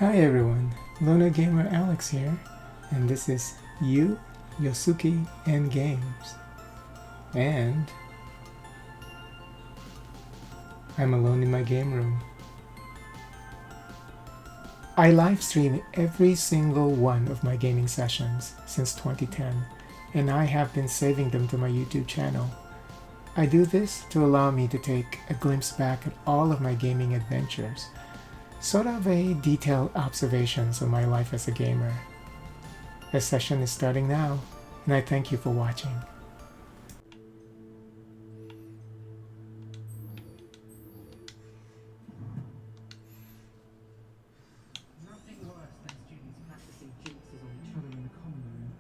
Hi everyone, Luna Gamer Alex here, and this is YosUki and Games. And I'm alone in my game room. I live stream every single one of my gaming sessions since 2010, and I have been saving them to my YouTube channel. I do this to allow me to take a glimpse back at all of my gaming adventures, sort of a detailed observations of my life as a gamer. The session is starting now, and I thank you for watching. Nothing worse than students practicing jinxes on each other in the common room.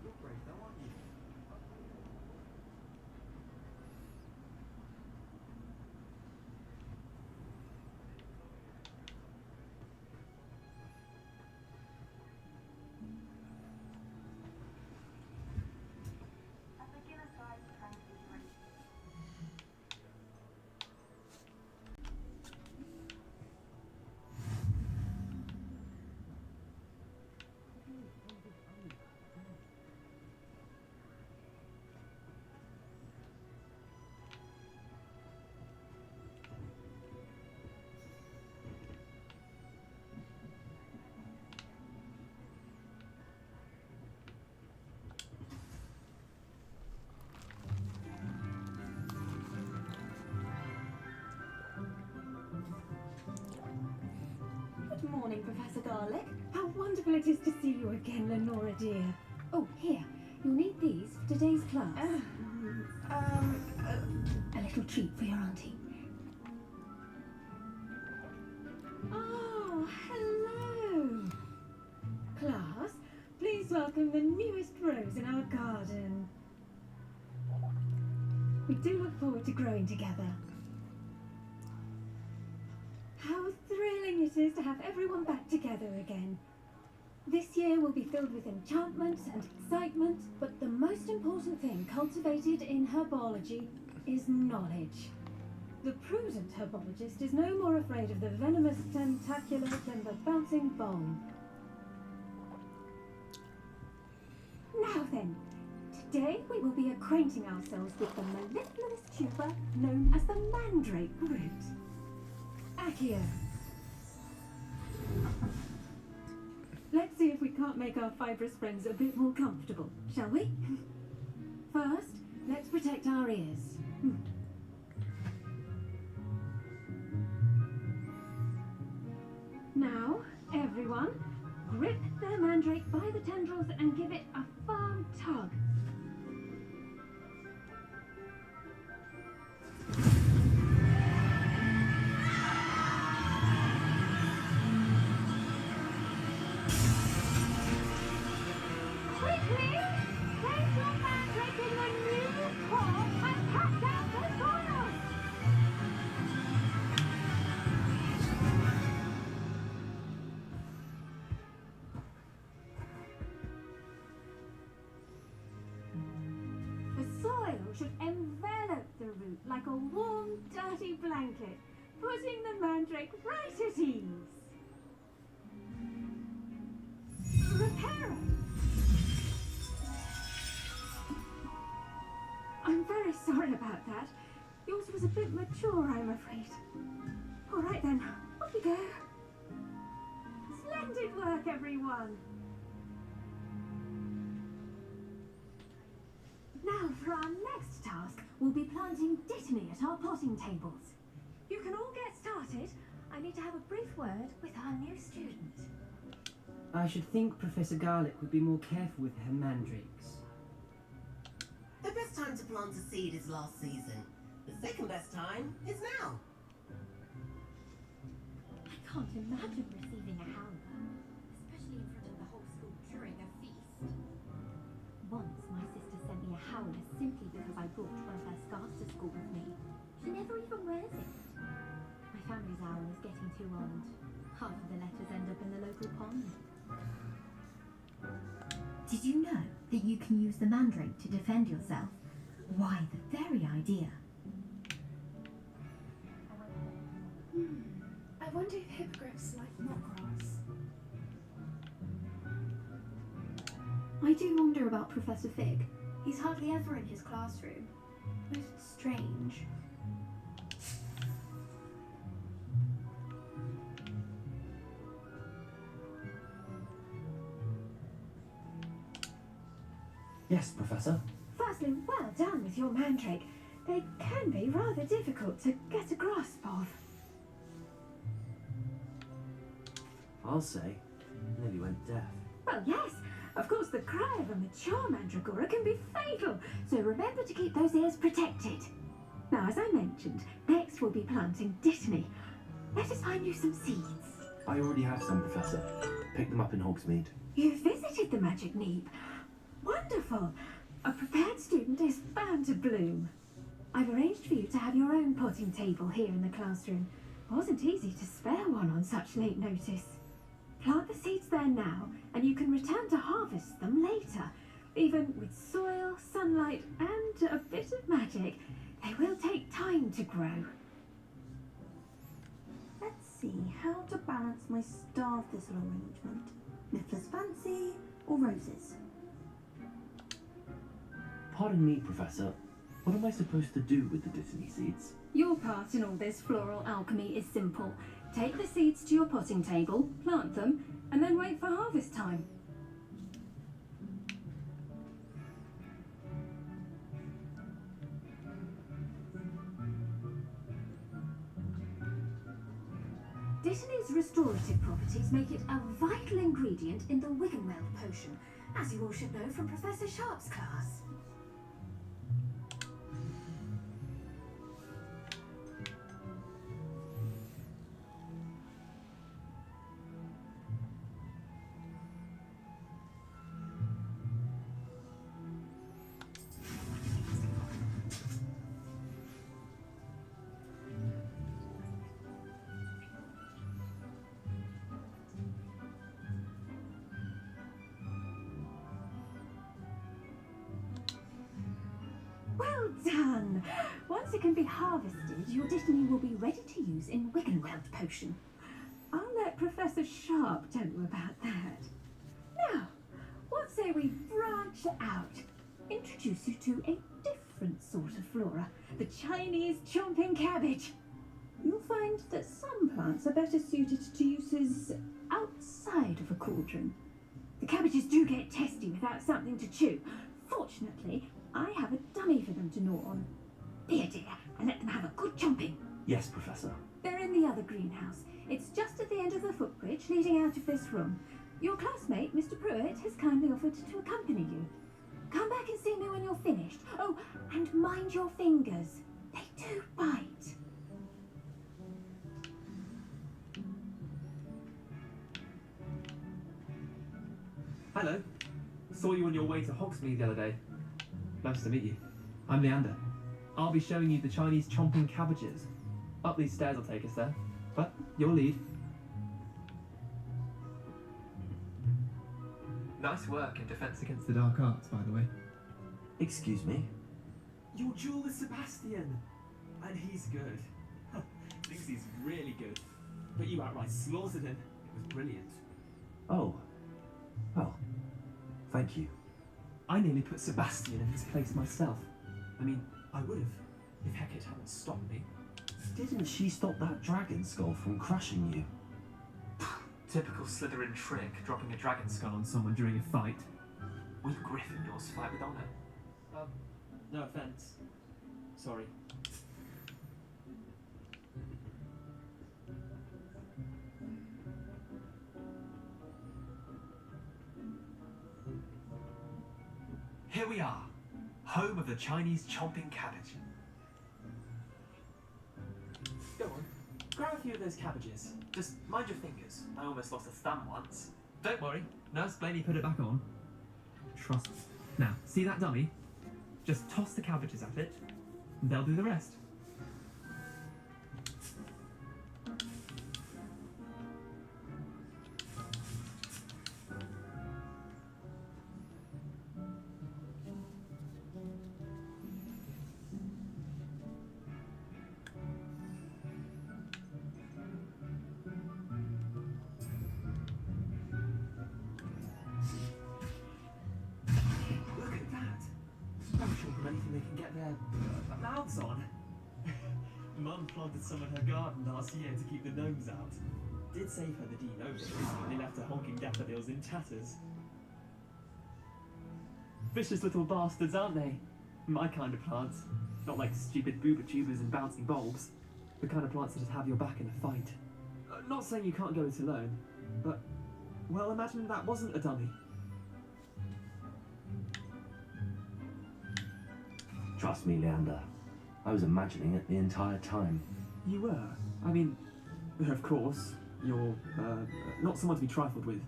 You're brave though, aren't you? Good morning, Professor Garlick. How wonderful it is to see you again, Lenora dear. Oh, here, you'll need these for today's class. A little treat for your auntie. Oh, hello. Class, please welcome the newest rose in our garden. We do look forward to growing together. How thrilling it is to have everyone back together again. This year will be filled with enchantment and excitement, but the most important thing cultivated in herbology is knowledge. The prudent herbologist is no more afraid of the venomous tentacular than the bouncing bone. Now then, today we will be acquainting ourselves with the mellifluous tuber known as the mandrake root. Accio. Let's see if we can't make our fibrous friends a bit more comfortable, shall we? First, let's protect our ears. Now, everyone, grip the mandrake by the tendrils and give it a firm tug. Quickly! Place your mandrake in the new pot and cut down the soil! The soil should envelop the root like a warm, dirty blanket, putting the mandrake right at ease. Reparo! I'm very sorry about that. Yours was a bit mature, I'm afraid. All right then, off we go. Splendid work, everyone. Now, for our next task, we'll be planting dittany at our potting tables. You can all get started. I need to have a brief word with our new student. I should think Professor Garlick would be more careful with her mandrakes. The best time to plant a seed is last season. The second best time is now. I can't imagine receiving a howler, especially in front of the whole school during a feast. Once, my sister sent me a howler simply because I brought one of her scarves to school with me. She never even wears it. My family's owl is getting too old. Half of the letters end up in the local pond. Did you know that you can use the mandrake to defend yourself? Why, the very idea. I wonder if hippogriffs like knotgrass. I do wonder about Professor Fig. He's hardly ever in his classroom. Most strange. Yes, Professor. Firstly, well done with your mandrake. They can be rather difficult to get a grasp of. I'll say. Nearly went deaf. Well, yes, of course the cry of a mature mandragora can be fatal, so remember to keep those ears protected. Now, as I mentioned, next we'll be planting dittany. Let us find you some seeds. I already have some, Professor. Picked them up in Hogsmeade. You visited the Magic Neep. Wonderful. A prepared student is bound to bloom. I've arranged for you to have your own potting table here in the classroom. Wasn't easy to spare one on such late notice. Plant the seeds there now, and you can return to harvest them later. Even with soil, sunlight, and a bit of magic, they will take time to grow. Let's see how to balance my star thistle arrangement. Niffler's fancy or roses? Pardon me, Professor. What am I supposed to do with the dittany seeds? Your part in all this floral alchemy is simple. Take the seeds to your potting table, plant them, and then wait for harvest time. Dittany's restorative properties make it a vital ingredient in the Wiggenweld potion, as you all should know from Professor Sharp's class. Well done! Once it can be harvested, your dittany will be ready to use in Wiggenweld potion. I'll let Professor Sharp tell you about that. Now, what say we branch out? Introduce you to a different sort of flora, the Chinese chomping cabbage. You'll find that some plants are better suited to uses outside of a cauldron. The cabbages do get testy without something to chew. Fortunately, I have a dummy for them to gnaw on. Be a dear and let them have a good chomping. Yes, Professor. They're in the other greenhouse. It's just at the end of the footbridge leading out of this room. Your classmate, Mr. Pruitt, has kindly offered to accompany you. Come back and see me when you're finished. Oh, and mind your fingers. They do bite. Hello. Saw you on your way to Hogsmeade the other day. Nice to meet you. I'm Leander. I'll be showing you the Chinese chomping cabbages. Up these stairs will take us there. But your lead. Nice work in Defense Against the Dark Arts, by the way. Excuse me? Your jewel is Sebastian, and he's good. Thinks he's really good. But you outright slaughtered him. It was brilliant. Oh. Well, thank you. I nearly put Sebastian in his place myself. I mean, I would have, if Hecate hadn't stopped me. Didn't she stop that dragon skull from crushing you? Typical Slytherin trick, dropping a dragon skull on someone during a fight. We Gryffindors fight with honour. No offense. Sorry. Here we are, home of the Chinese chomping cabbage. Go on, grab a few of those cabbages. Just mind your fingers. I almost lost a thumb once. Don't worry, Nurse Blaney put it back on. Trust me. Now, see that dummy? Just toss the cabbages at it, and they'll do the rest. Look at that! I'm sure from anything they can get their mouths on. Mum planted some in her garden last year to keep the gnomes out. Did save her the de-gnoming, but they left her honking daffodils in tatters. Vicious little bastards, aren't they? My kind of plants. Not like stupid booba tubers and bouncing bulbs. The kind of plants that just have your back in a fight. Not saying you can't go it alone, but, well, imagine that wasn't a dummy. Trust me, Leander. I was imagining it the entire time. You were? I mean, of course, you're, not someone to be trifled with.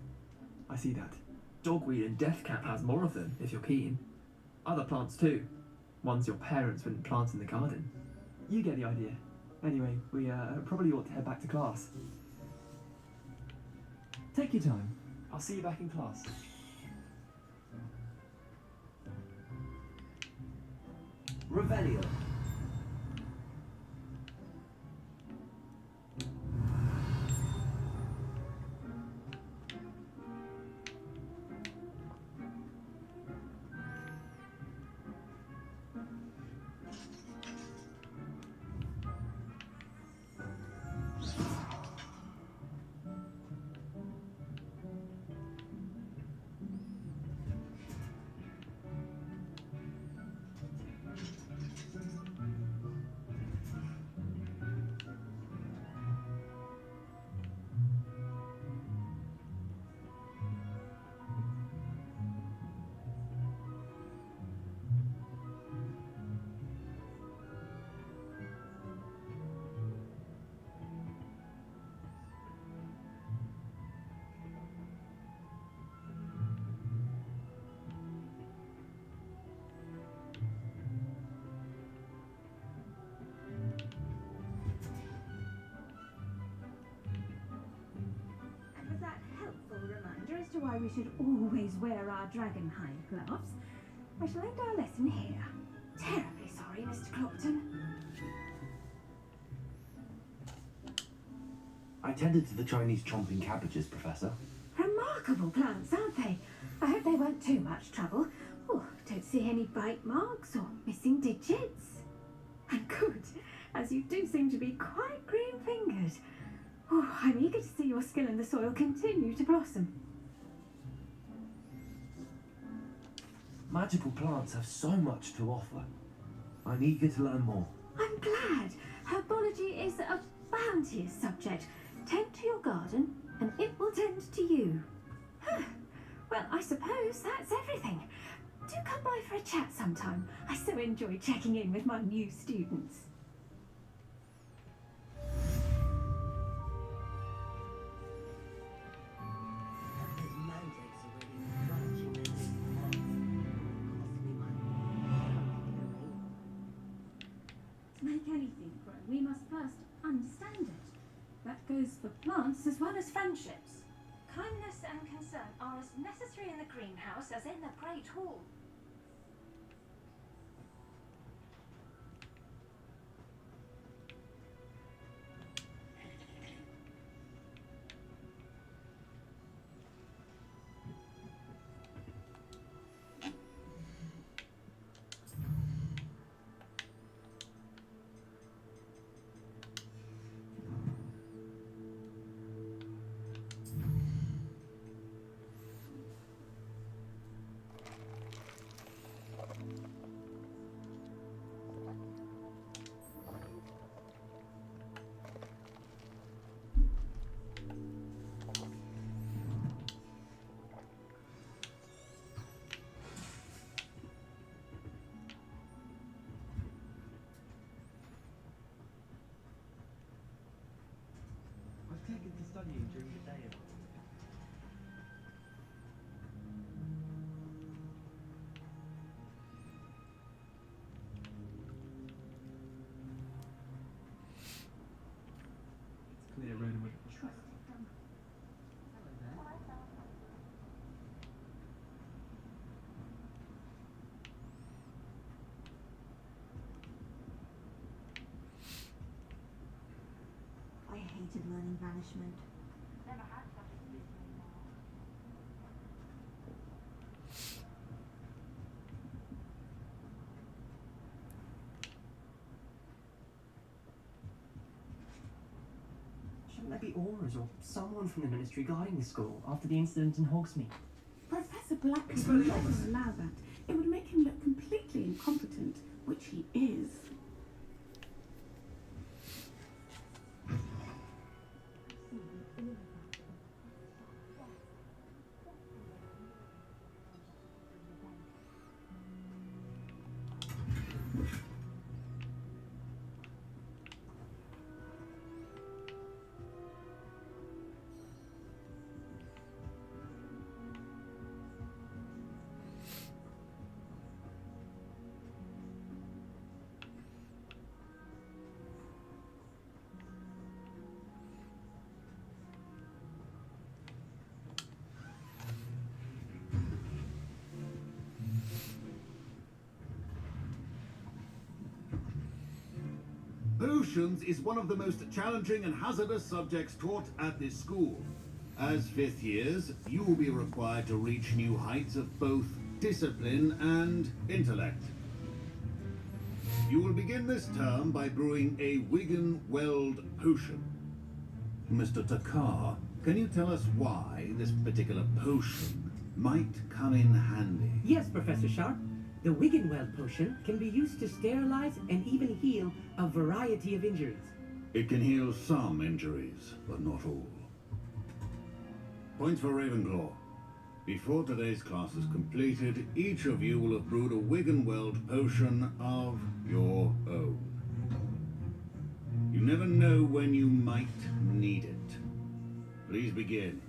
I see that. Dogweed and deathcap has more of them, if you're keen. Other plants too. Ones your parents wouldn't plant in the garden. You get the idea. Anyway, we probably ought to head back to class. Take your time. I'll see you back in class. Revelio. And with that helpful reminder as to why we should always wear our dragonhide gloves, I shall end our lesson here. Terribly sorry, Mr. Clopton. I tended to the Chinese chomping cabbages, Professor. Remarkable plants, aren't they? I hope they weren't too much trouble. Oh, don't see any bite marks or missing digits. And good, as you do seem to be quite green-fingered. Oh, I'm eager to see your skill in the soil continue to blossom. Magical plants have so much to offer. I'm eager to learn more. I'm glad. Herbology is a bounteous subject. Tend to your garden, and it will tend to you. Well, I suppose that's everything. Do come by for a chat sometime. I so enjoy checking in with my new students. Those mandrakes are really crunching their big heads. Cost me money. To make anything grow, we must first understand it. That goes for plants as well as friendships. Kindness and concern are as necessary in the greenhouse as in the Great Hall. studying during the day and all. It's clear Rhoda would have trusted them. Hello there. I hated learning banishment. Never had such a dismal mark. Shouldn't there be auras or someone from the ministry guarding the school after the incident in Hogsmeade? Professor Black would never allow that. It would make him look completely incompetent, which he is. Potions is one of the most challenging and hazardous subjects taught at this school. As fifth years, you will be required to reach new heights of both discipline and intellect. You will begin this term by brewing a Wigan-Weld potion. Mr. Takar, can you tell us why this particular potion might come in handy? Yes, Professor Sharp. The Wigan-Weld potion can be used to sterilize and even heal a variety of injuries. It can heal some injuries, but not all. Points for Ravenclaw. Before today's class is completed, each of you will have brewed a Wigan-Weld potion of your own. You never know when you might need it. Please begin.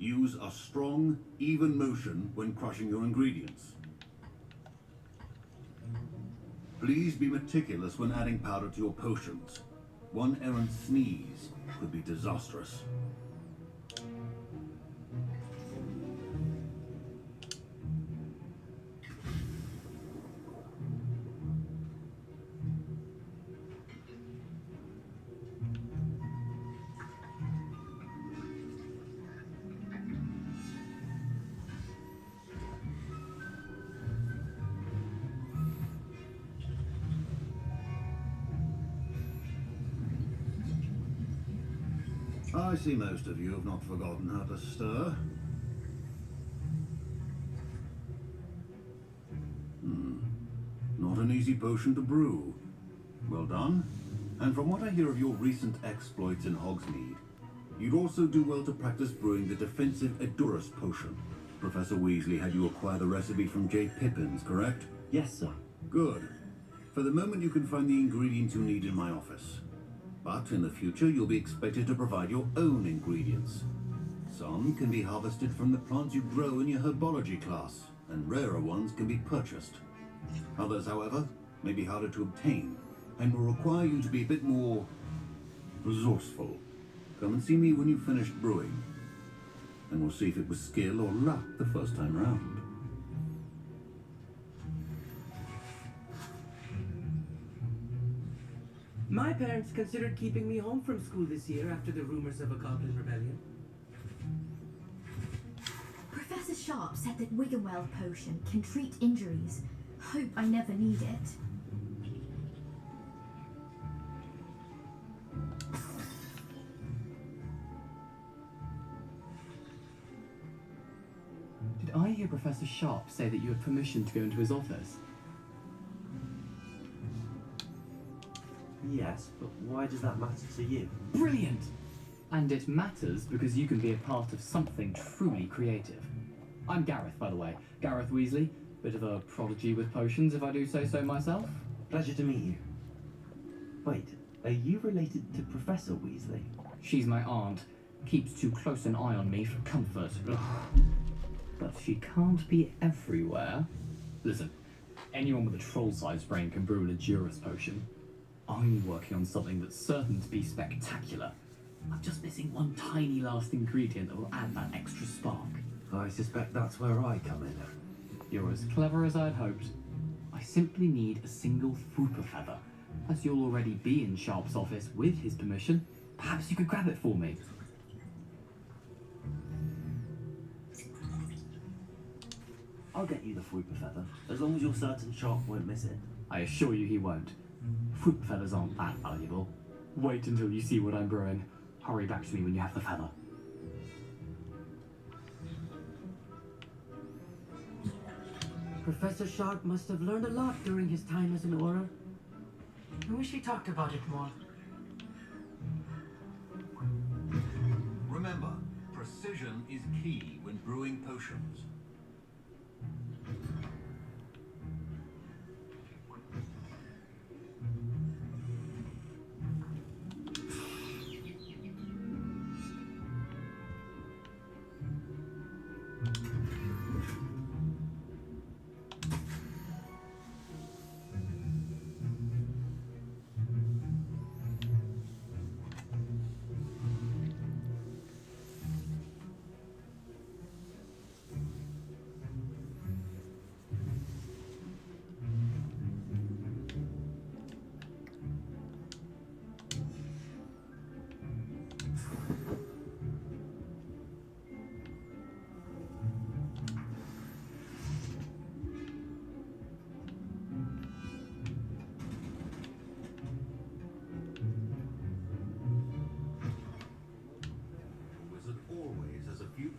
Use a strong, even motion when crushing your ingredients. Please be meticulous when adding powder to your potions. One errant sneeze could be disastrous. I see most of you have not forgotten how to stir. Not an easy potion to brew. Well done. And from what I hear of your recent exploits in Hogsmeade, you'd also do well to practice brewing the defensive Edurus potion. Professor Weasley had you acquire the recipe from J. Pippins, correct? Yes, sir. Good. For the moment you can find the ingredients you need in my office. But in the future, you'll be expected to provide your own ingredients. Some can be harvested from the plants you grow in your herbology class, and rarer ones can be purchased. Others, however, may be harder to obtain, and will require you to be a bit more resourceful. Come and see me when you've finished brewing, and we'll see if it was skill or luck the first time round. My parents considered keeping me home from school this year after the rumors of a Goblin rebellion. Professor Sharp said that Wigan-Weld potion can treat injuries. Hope I never need it. Did I hear Professor Sharp say that you had permission to go into his office? Yes, but why does that matter to you? Brilliant! And it matters because you can be a part of something truly creative. I'm Gareth, by the way. Gareth Weasley. Bit of a prodigy with potions, if I do say so myself. Pleasure to meet you. Wait, are you related to Professor Weasley? She's my aunt. Keeps too close an eye on me for comfort. Ugh. But she can't be everywhere. Listen, anyone with a troll-sized brain can brew an Adurus potion. I'm working on something that's certain to be spectacular. I'm just missing one tiny last ingredient that will add that extra spark. I suspect that's where I come in. You're as clever as I'd hoped. I simply need a single Fooper feather. As you'll already be in Sharp's office with his permission, perhaps you could grab it for me. I'll get you the Fooper feather, as long as you're certain Sharp won't miss it. I assure you he won't. Fooper feathers aren't that valuable. Wait until you see what I'm brewing. Hurry back to me when you have the feather. Professor Sharp must have learned a lot during his time as an Auror. I wish he talked about it more. Remember, precision is key when brewing potions.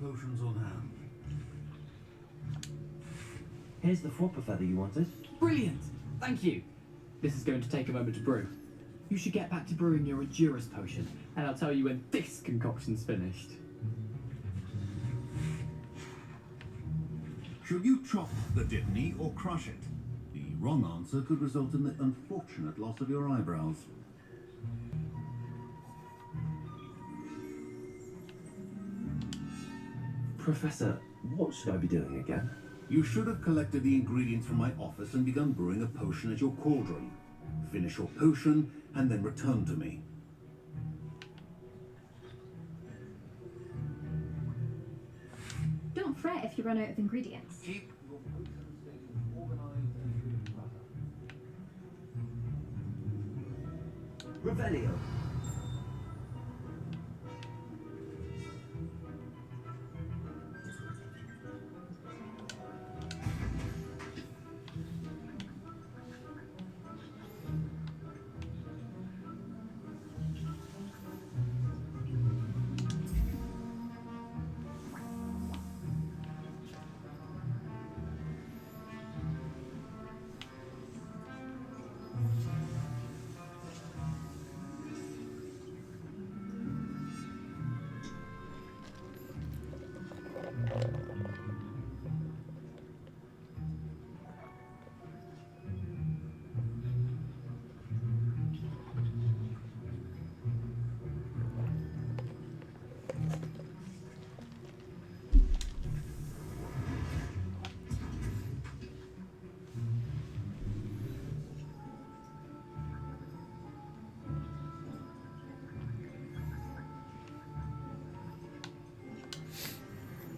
Potions on hand. Here's the Fooper feather you wanted. Brilliant! Thank you! This is going to take a moment to brew. You should get back to brewing your Adurus potion, and I'll tell you when this concoction's finished. Should you chop the Dittany or crush it? The wrong answer could result in the unfortunate loss of your eyebrows. Professor, what should I be doing again? You should have collected the ingredients from my office and begun brewing a potion at your cauldron. Finish your potion and then return to me. Don't fret if you run out of ingredients. Keep your potion stations organized and Revelio.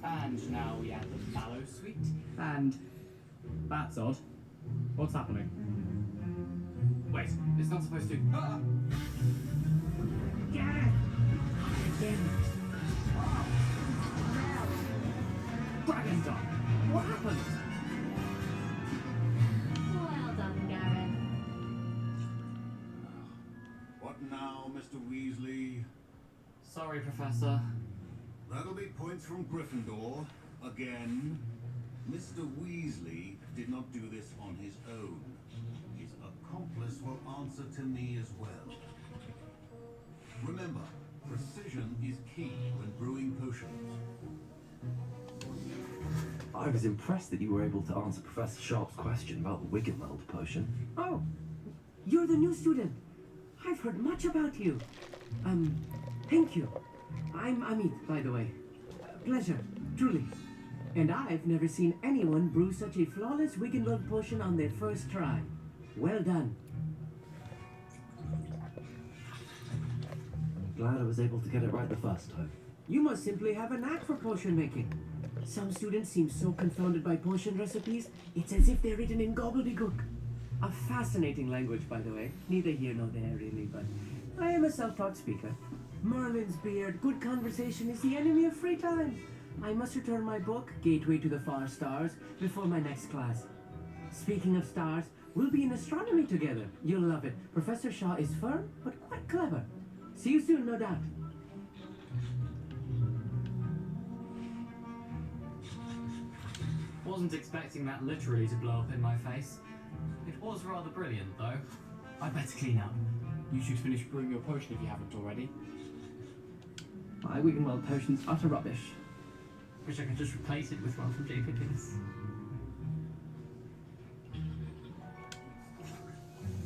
And now we add the mallow sweet. And that's odd. What's happening? Wait, it's not supposed to. Ah! Get it! Again. Dragon Dog! What happened? Well done, Gareth. What now, Mr. Weasley? Sorry, Professor. That'll be points from Gryffindor. Again. Mr. Weasley did not do this on his own. His accomplice will answer to me as well. Remember, precision is key when brewing potions. I was impressed that you were able to answer Professor Sharp's question about the Wiggenweld potion. Oh, you're the new student. I've heard much about you. Thank you. I'm Amit, by the way. Pleasure, truly. And I've never seen anyone brew such a flawless Wiggenweld potion on their first try. Well done. Glad I was able to get it right the first time. You must simply have a knack for potion making. Some students seem so confounded by potion recipes, it's as if they're written in gobbledygook. A fascinating language, by the way. Neither here nor there, really, but I am a self-taught speaker. Merlin's beard, good conversation is the enemy of free time. I must return my book, Gateway to the Far Stars, before my next class. Speaking of stars, we'll be in astronomy together. You'll love it. Professor Shaw is firm, but quite clever. See you soon, no doubt. Wasn't expecting that literally to blow up in my face. It was rather brilliant, though. I'd better clean up. You should finish brewing your potion if you haven't already. My Wiggenweld potion's utter rubbish. Wish I could just replace it with one from J. Pickens.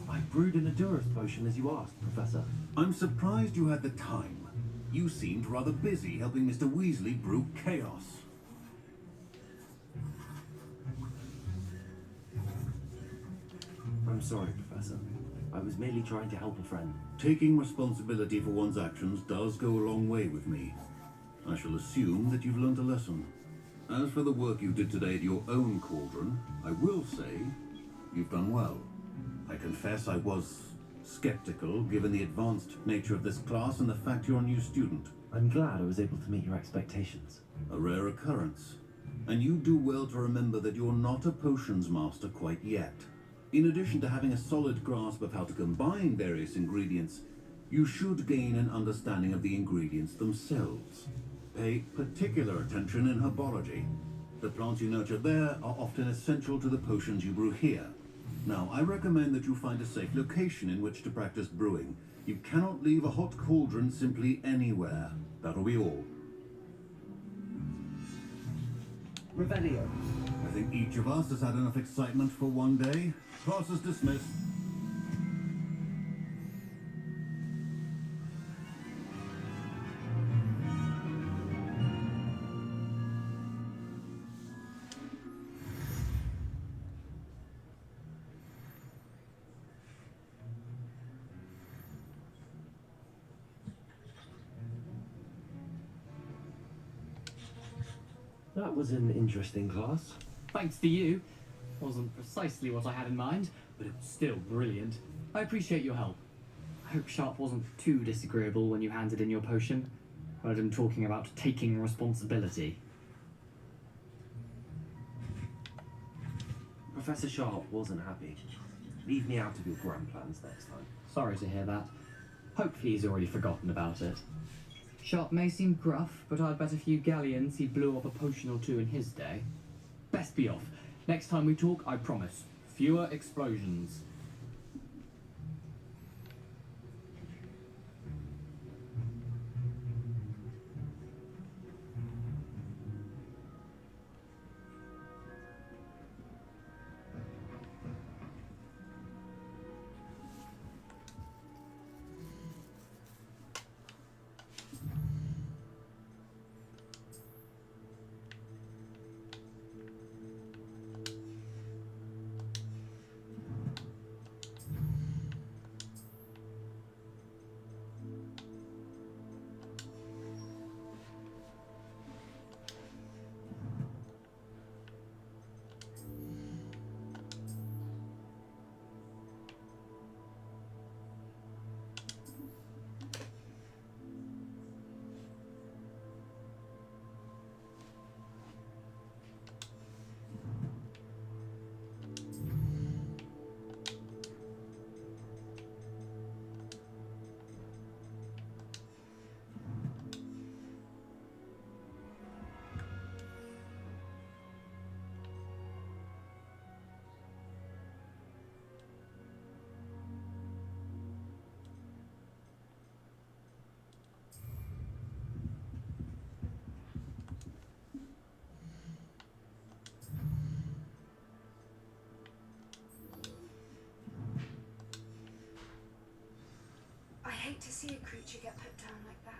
I brewed an Adurus potion as you asked, Professor. I'm surprised you had the time. You seemed rather busy helping Mr. Weasley brew chaos. I'm sorry, Professor. I was merely trying to help a friend. Taking responsibility for one's actions does go a long way with me. I shall assume that you've learned a lesson. As for the work you did today at your own cauldron, I will say you've done well. I confess I was skeptical given the advanced nature of this class and the fact you're a new student. I'm glad I was able to meet your expectations. A rare occurrence. And you do well to remember that you're not a potions master quite yet. In addition to having a solid grasp of how to combine various ingredients, you should gain an understanding of the ingredients themselves. Pay particular attention in herbology. The plants you nurture there are often essential to the potions you brew here. Now, I recommend that you find a safe location in which to practice brewing. You cannot leave a hot cauldron simply anywhere. That'll be all. Revelio. I think each of us has had enough excitement for one day. Class is dismissed. That was an interesting class. Thanks to you. Wasn't precisely what I had in mind, but it was still brilliant. I appreciate your help. I hope Sharp wasn't too disagreeable when you handed in your potion. Heard him talking about taking responsibility. Professor Sharp wasn't happy. Leave me out of your grand plans next time. Sorry to hear that. Hopefully he's already forgotten about it. Sharp may seem gruff, but I'd bet a few galleons he blew up a potion or two in his day. Best be off. Next time we talk, I promise. Fewer explosions. hate to see a creature get put down like that.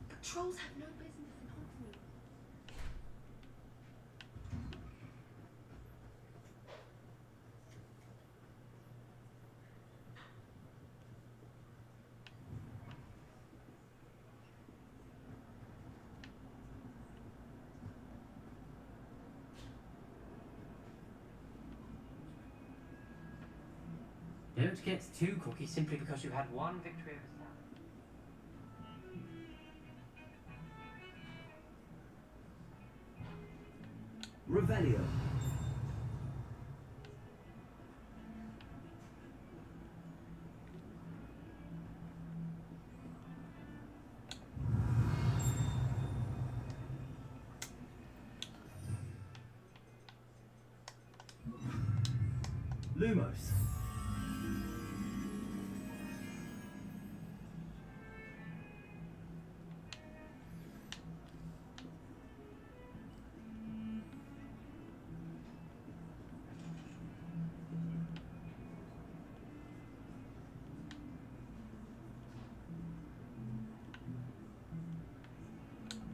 But trolls have no business in Hogsmeade. Don't get too cocky simply because you had one victory over Sam. Revelio. Lumos.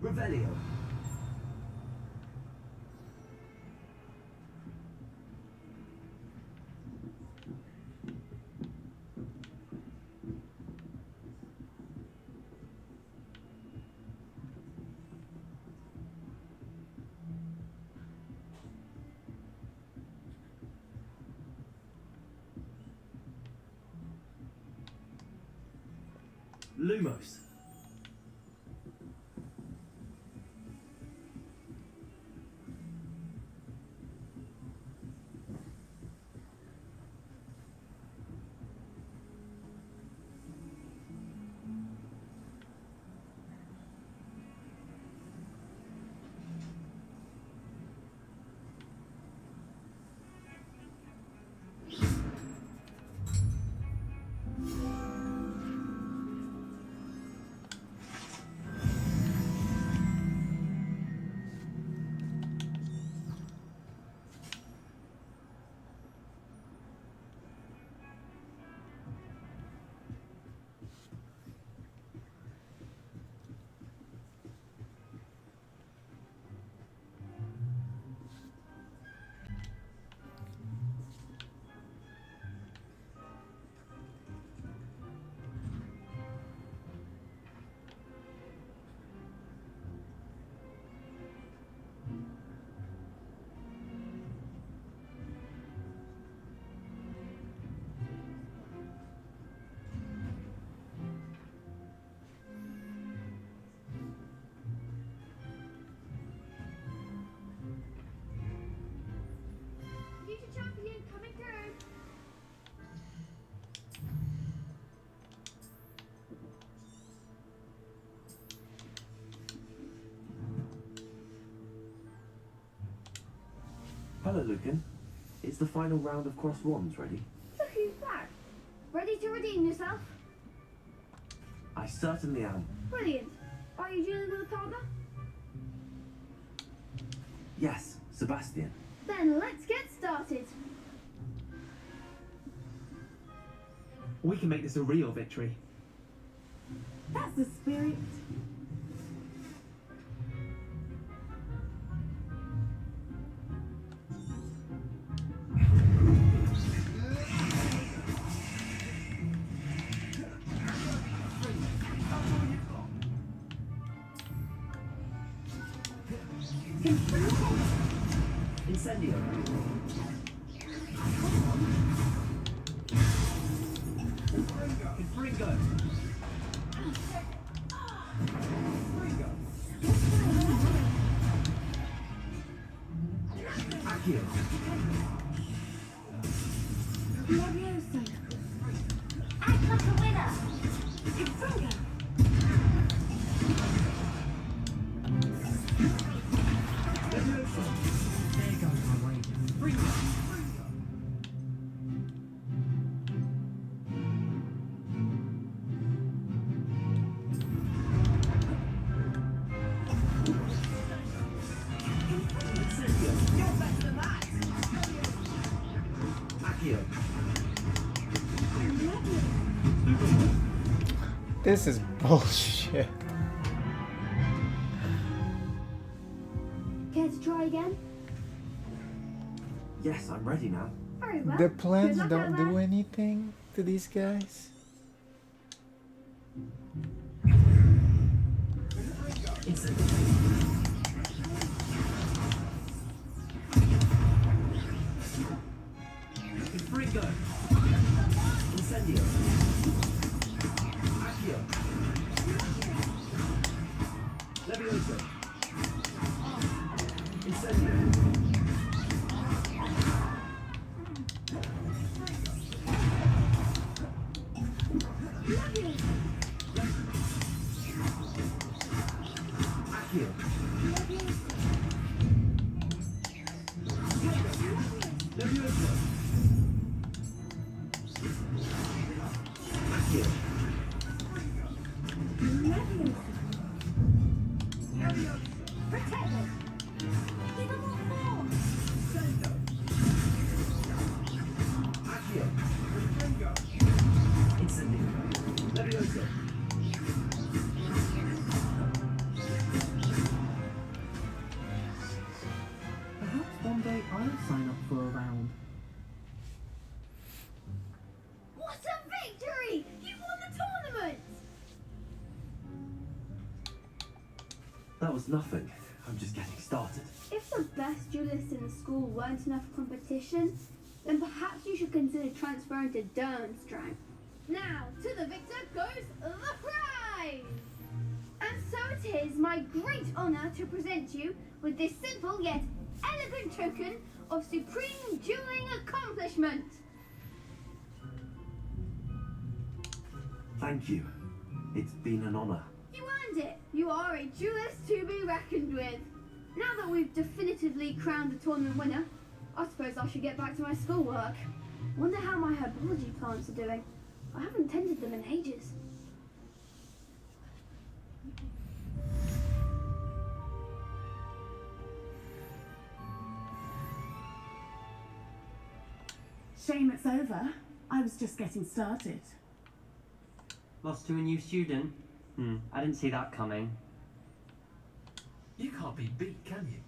Revelio. Lumos. Hello, Lucan. Is the final round of cross wands ready? So who's that? Ready to redeem yourself? I certainly am. Brilliant. Are you dealing with a partner? Yes, Sebastian. Then let's get started. We can make this a real victory. That's the spirit. Incendio. Confringo. Accio. Glorioso. Act like a winner. Confringo. There goes my wager. Fringo. You're better than that! Accio. This is bullshit. Care to try again? Yes, I'm ready now. Very well. The plans Good luck don't out do there. anything to these guys. Fringo! Incendio! Accio! Levioso! Incendio! Accio! Levioso! Accio! Protect us. Give them more force. Sendo! Accio! Fringo! Incendio! Levioso! Perhaps one day I'll sign up for a round. What a victory! You won the tournament! That was nothing. I'm just getting started. If the best duelists in the school weren't enough competition, then perhaps you should consider transferring to Durmstrang. Now, to the victor goes the prize! And so it is my great honour to present you with this simple yet elegant token of supreme dueling accomplishment. Thank you. It's been an honor. You earned it. You are a duelist to be reckoned with. Now that we've definitively crowned the tournament winner, I suppose I should get back to my schoolwork. Wonder how my herbology plants are doing. I haven't tended them in ages. Shame it's over. I was just getting started. Lost to a new student? I didn't see that coming. You can't be beat, can you?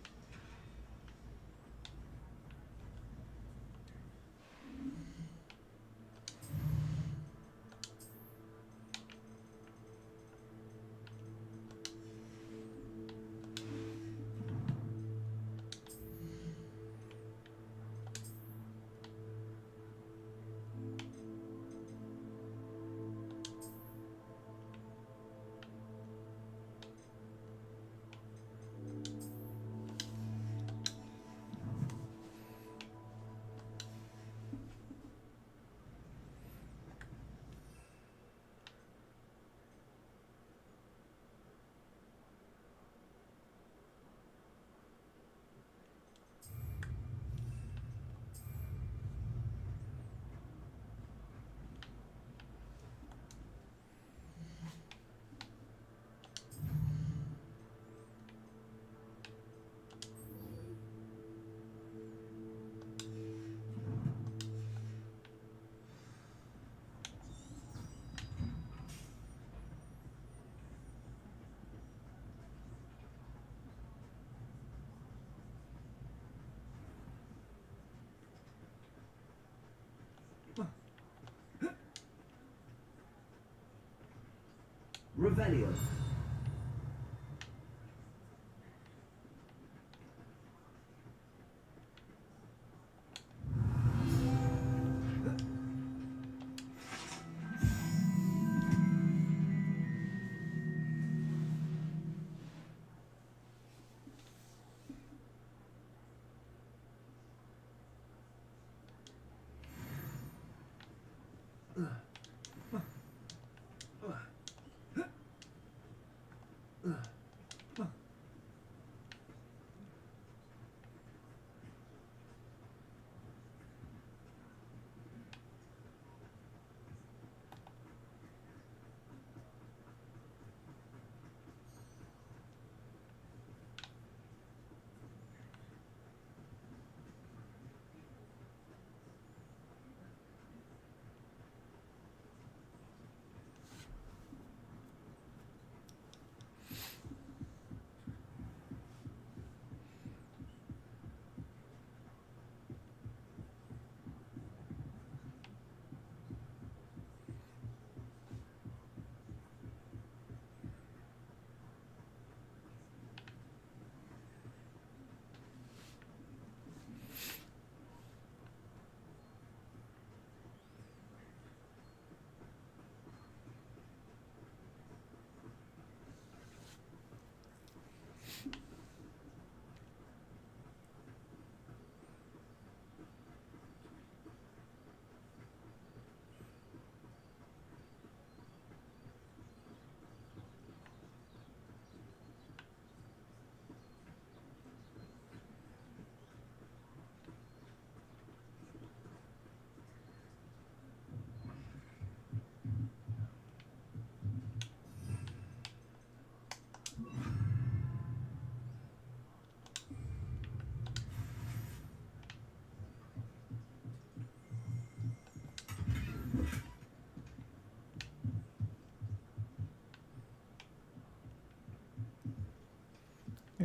Revelio.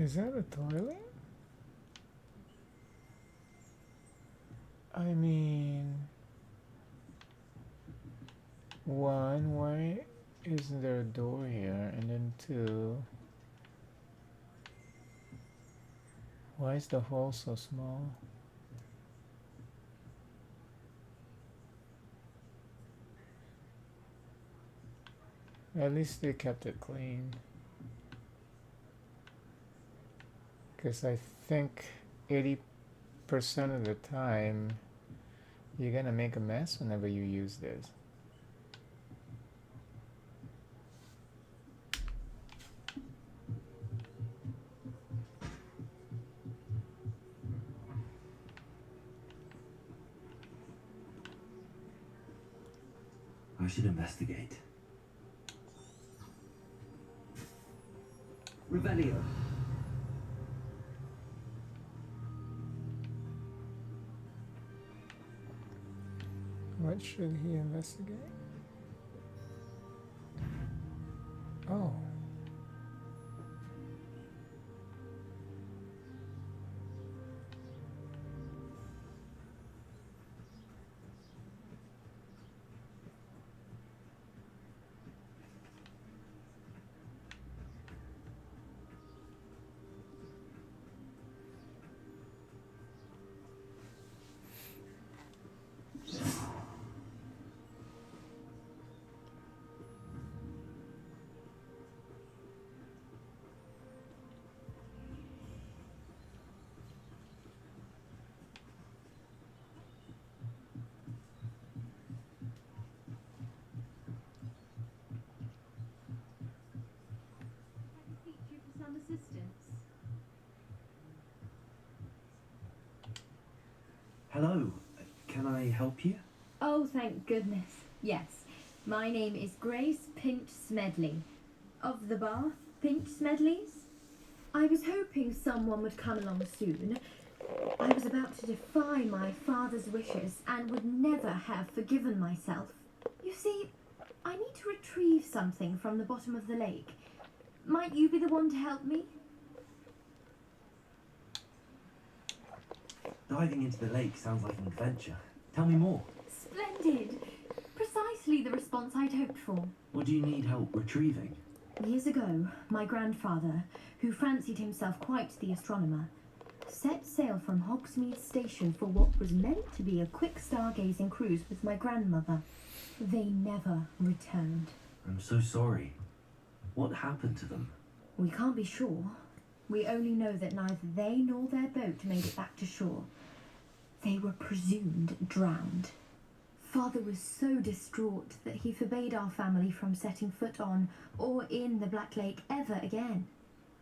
Is that a toilet? I mean, one, why isn't there a door here? And then two, why is the hole so small? At least they kept it clean. Because I think 80% of the time you're gonna make a mess whenever you use this. I should investigate. Revelio. What should he investigate? Oh. Some assistance. Hello, can I help you? Oh, thank goodness. Yes. My name is Grace Pinch Smedley. Of the Bath Pinch Smedleys. I was hoping someone would come along soon. I was about to defy my father's wishes and would never have forgiven myself. You see, I need to retrieve something from the bottom of the lake. Might you be the one to help me? Diving into the lake sounds like an adventure. Tell me more. Splendid. Precisely the response I'd hoped for. What do you need help retrieving? Years ago, my grandfather, who fancied himself quite the astronomer, set sail from Hogsmeade Station for what was meant to be a quick stargazing cruise with my grandmother. They never returned. I'm so sorry. What happened to them? We can't be sure. We only know that neither they nor their boat made it back to shore. They were presumed drowned. Father was so distraught that he forbade our family from setting foot on or in the Black Lake ever again.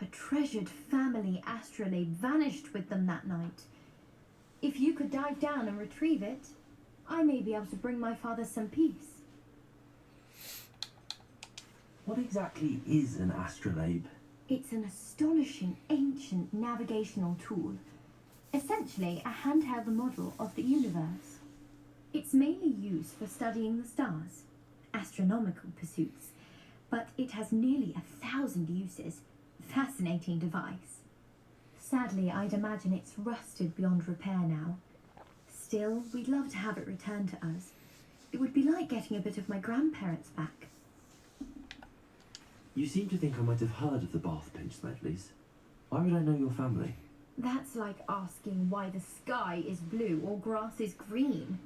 A treasured family astrolabe vanished with them that night. If you could dive down and retrieve it, I may be able to bring my father some peace. What exactly is an astrolabe? It's an astonishing ancient navigational tool, essentially a handheld model of the universe. It's mainly used for studying the stars, astronomical pursuits, but it has nearly 1,000 uses. Fascinating device. Sadly, I'd imagine it's rusted beyond repair now. Still, we'd love to have it returned to us. It would be like getting a bit of my grandparents back. You seem to think I might have heard of the Bath Pinch Smedleys. Why would I know your family? That's like asking why the sky is blue or grass is green.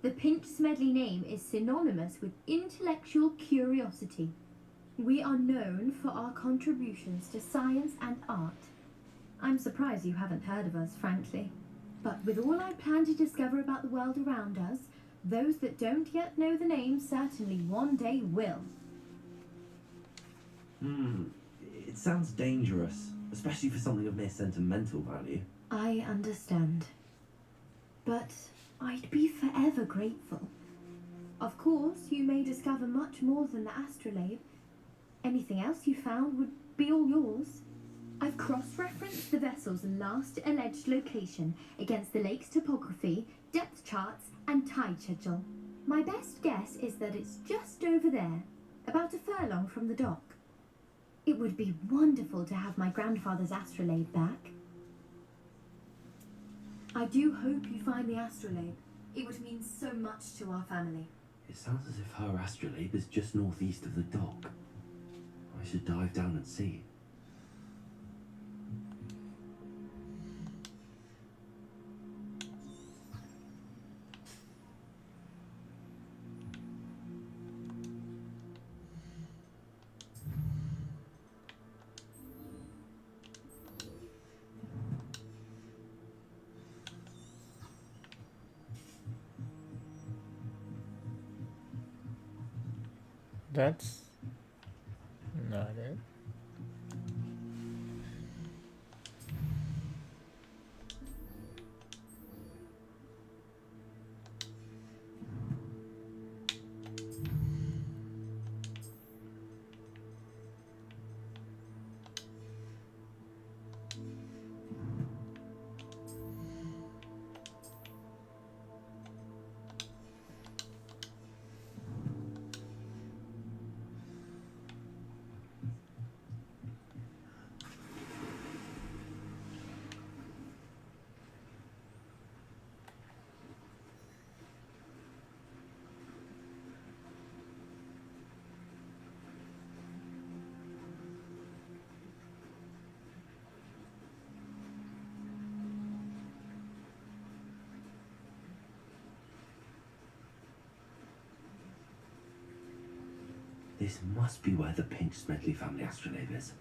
The Pinch Smedley name is synonymous with intellectual curiosity. We are known for our contributions to science and art. I'm surprised you haven't heard of us, frankly. But with all I plan to discover about the world around us, those that don't yet know the name certainly one day will. It sounds dangerous, especially for something of mere sentimental value. I understand. But I'd be forever grateful. Of course, you may discover much more than the astrolabe. Anything else you found would be all yours. I've cross-referenced the vessel's last alleged location against the lake's topography, depth charts, and tide schedule. My best guess is that it's just over there, about a furlong from the dock. It would be wonderful to have my grandfather's astrolabe back. I do hope you find the astrolabe. It would mean so much to our family. It sounds as if her astrolabe is just northeast of the dock. I should dive down and see. That's not it. This must be where the Pinch Smedley family astrolabe is.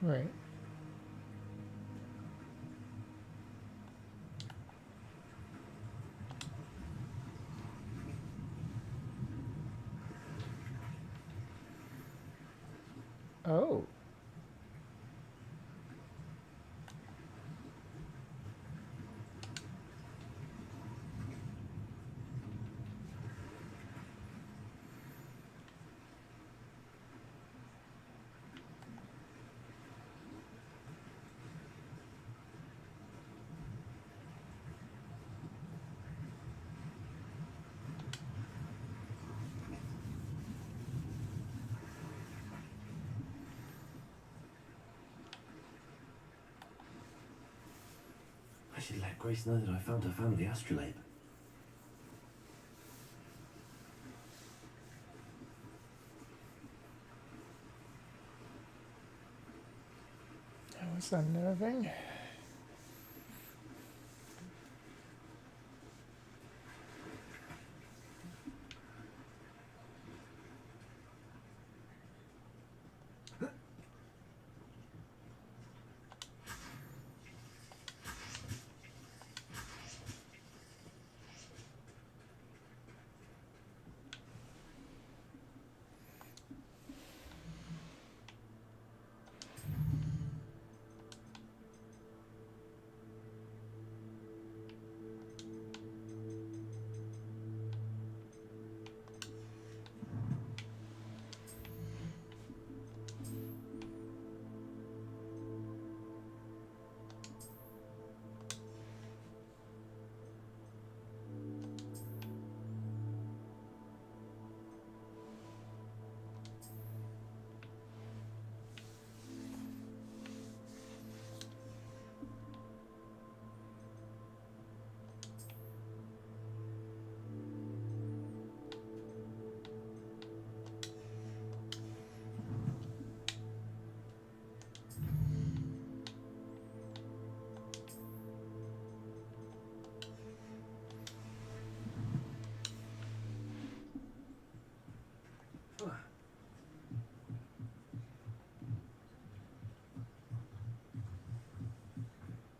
Right. Oh. I should let Grace know that I found her family astrolabe. That was unnerving.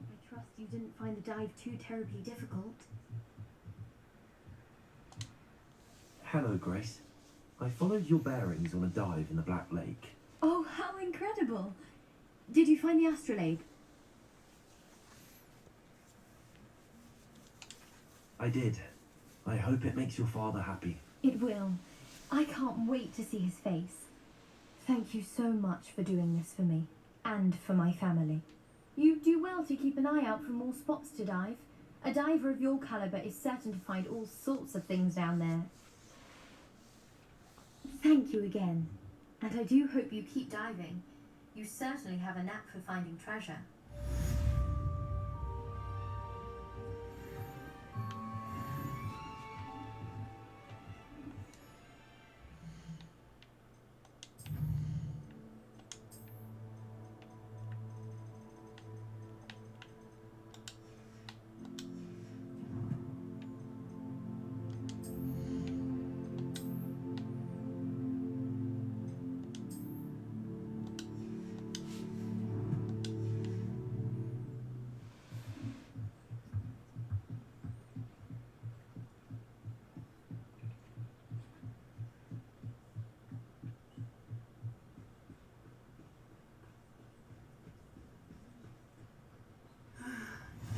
I trust you didn't find the dive too terribly difficult. Hello, Grace. I followed your bearings on a dive in the Black Lake. Oh, how incredible! Did you find the astrolabe? I did. I hope it makes your father happy. It will. I can't wait to see his face. Thank you so much for doing this for me, and for my family. You do well to keep an eye out for more spots to dive. A diver of your caliber is certain to find all sorts of things down there. Thank you again. And I do hope you keep diving. You certainly have a knack for finding treasure.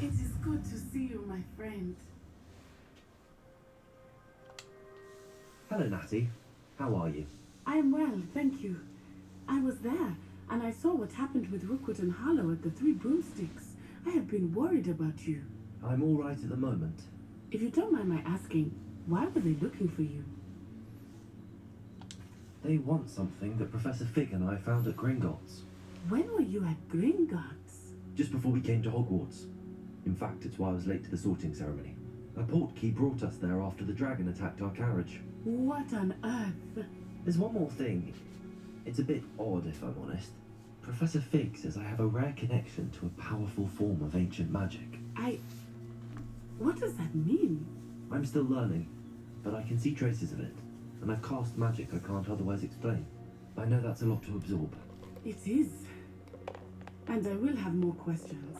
It is good to see you, my friend. Hello, Natty. How are you? I am well, thank you. I was there, and I saw what happened with Rookwood and Harlow at the Three Broomsticks. I have been worried about you. I'm all right at the moment. If you don't mind my asking, why were they looking for you? They want something that Professor Fig and I found at Gringotts. When were you at Gringotts? Just before we came to Hogwarts. In fact, it's why I was late to the sorting ceremony. A portkey brought us there after the dragon attacked our carriage. What on earth? There's one more thing. It's a bit odd, if I'm honest. Professor Fig says I have a rare connection to a powerful form of ancient magic. What does that mean? I'm still learning, but I can see traces of it, and I've cast magic I can't otherwise explain. I know that's a lot to absorb. It is. And I will have more questions.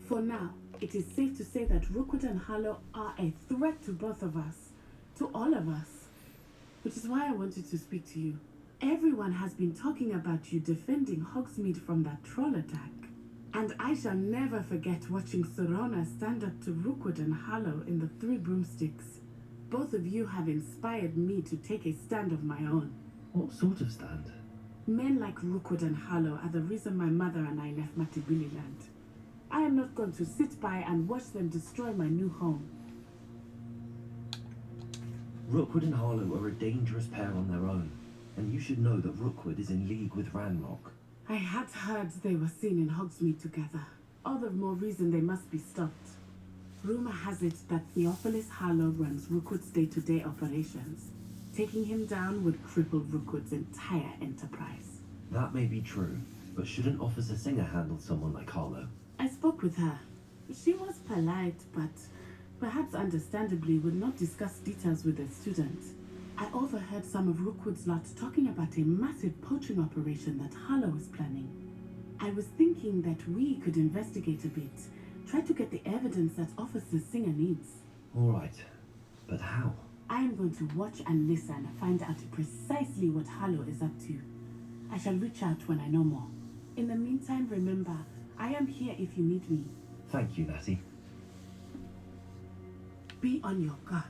For now, it is safe to say that Rookwood and Harlow are a threat to both of us. To all of us. Which is why I wanted to speak to you. Everyone has been talking about you defending Hogsmeade from that troll attack. And I shall never forget watching Serona stand up to Rookwood and Harlow in the Three Broomsticks. Both of you have inspired me to take a stand of my own. What sort of stand? Men like Rookwood and Harlow are the reason my mother and I left Mattibililand. I am not going to sit by and watch them destroy my new home. Rookwood and Harlow are a dangerous pair on their own, and you should know that Rookwood is in league with Ranrock. I had heard they were seen in Hogsmeade together. All the more reason they must be stopped. Rumor has it that Theophilus Harlow runs Rookwood's day-to-day operations. Taking him down would cripple Rookwood's entire enterprise. That may be true, but shouldn't Officer Singer handle someone like Harlow? I spoke with her. She was polite, but perhaps understandably would not discuss details with a student. I overheard some of Rookwood's lot talking about a massive poaching operation that Harlow is planning. I was thinking that we could investigate a bit, try to get the evidence that Officer Singer needs. All right, but how? I am going to watch and listen, find out precisely what Harlow is up to. I shall reach out when I know more. In the meantime, remember, I am here if you need me. Thank you, Natty. Be on your guard.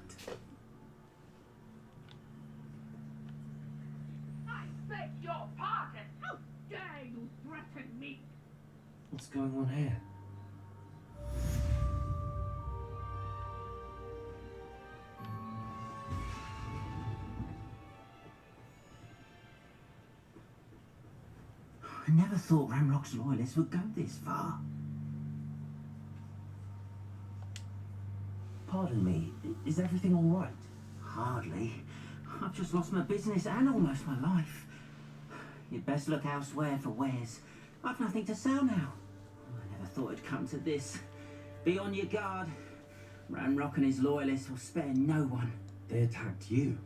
I beg your pardon. How dare you threaten me? What's going on here? I never thought Ranrock's loyalists would go this far. Pardon me, is everything all right? Hardly. I've just lost my business and almost my life. You'd best look elsewhere for wares. I've nothing to sell now. I never thought it'd come to this. Be on your guard. Ranrock and his loyalists will spare no one. They attacked you.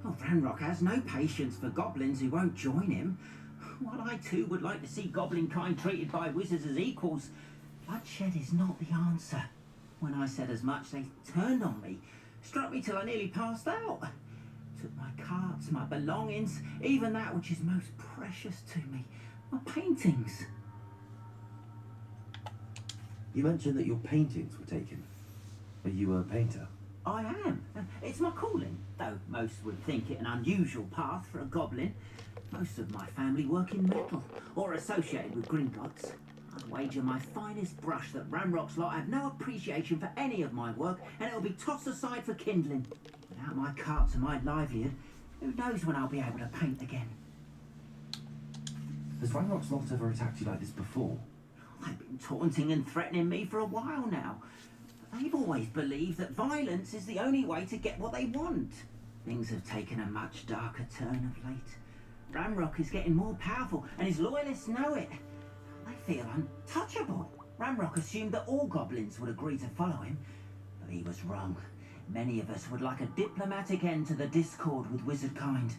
Oh, Ranrock has no patience for goblins who won't join him. While I too would like to see goblin kind treated by wizards as equals, bloodshed is not the answer. When I said as much, they turned on me, struck me till I nearly passed out. Took my carts, my belongings, even that which is most precious to me, my paintings. You mentioned that your paintings were taken. Are you a painter? I am. It's my calling, though most would think it an unusual path for a goblin. Most of my family work in metal, or associated with Gringotts. I'd wager my finest brush that Ramrock's lot have no appreciation for any of my work, and it'll be tossed aside for kindling. Without my carts and my livelihood, who knows when I'll be able to paint again? Has Ramrock's lot ever attacked you like this before? They've been taunting and threatening me for a while now. But they've always believed that violence is the only way to get what they want. Things have taken a much darker turn of late. Ramrock is getting more powerful, and his loyalists know it. They feel untouchable. Ramrock assumed that all goblins would agree to follow him, but he was wrong. Many of us would like a diplomatic end to the discord with wizard kind.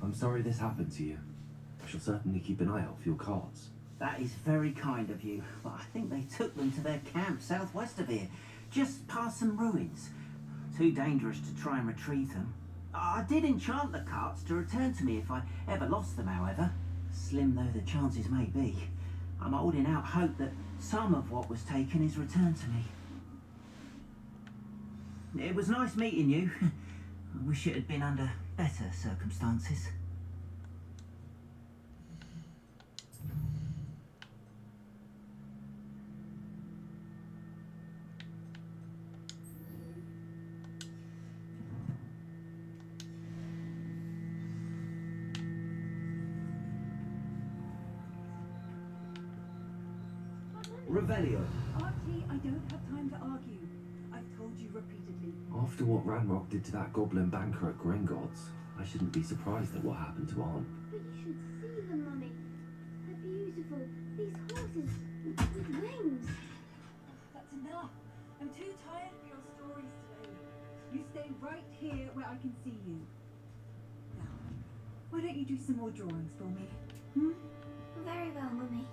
I'm sorry this happened to you. I shall certainly keep an eye out for your cards. That is very kind of you, but I think they took them to their camp southwest of here, just past some ruins. Too dangerous to try and retrieve them. I did enchant the carts to return to me if I ever lost them, however. Slim though the chances may be, I'm holding out hope that some of what was taken is returned to me. It was nice meeting you. I wish it had been under better circumstances. Revelio. Archie, I don't have time to argue. I've told you repeatedly. After what Ranrock did to that goblin banker at Gringotts, I shouldn't be surprised at what happened to Aunt. But you should see them, Mummy. They're beautiful. These horses with wings. That's enough. I'm too tired of your stories today. You stay right here where I can see you. Now, why don't you do some more drawings for me? Very well, Mummy.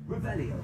Revelio.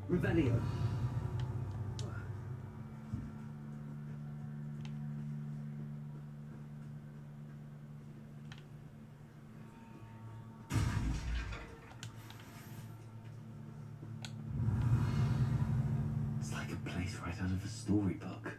Revelio. It's like a place right out of a storybook.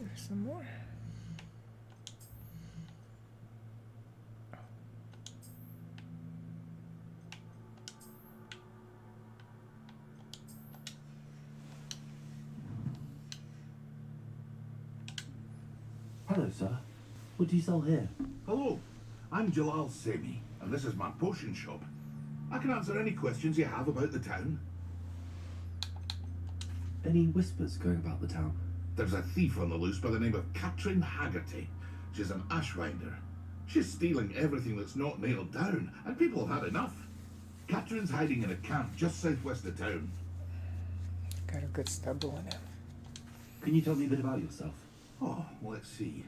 There's some more. Hello, sir. What do you sell here? Hello, I'm Jalal Semi, and this is my potion shop. I can answer any questions you have about the town. Any whispers going about the town? There's a thief on the loose by the name of Katrin Haggerty. She's an ashwinder. She's stealing everything that's not nailed down, and people have had enough. Katrin's hiding in a camp just southwest of town. Got a good stubble in him. Can you tell me a bit about yourself? Oh, let's see.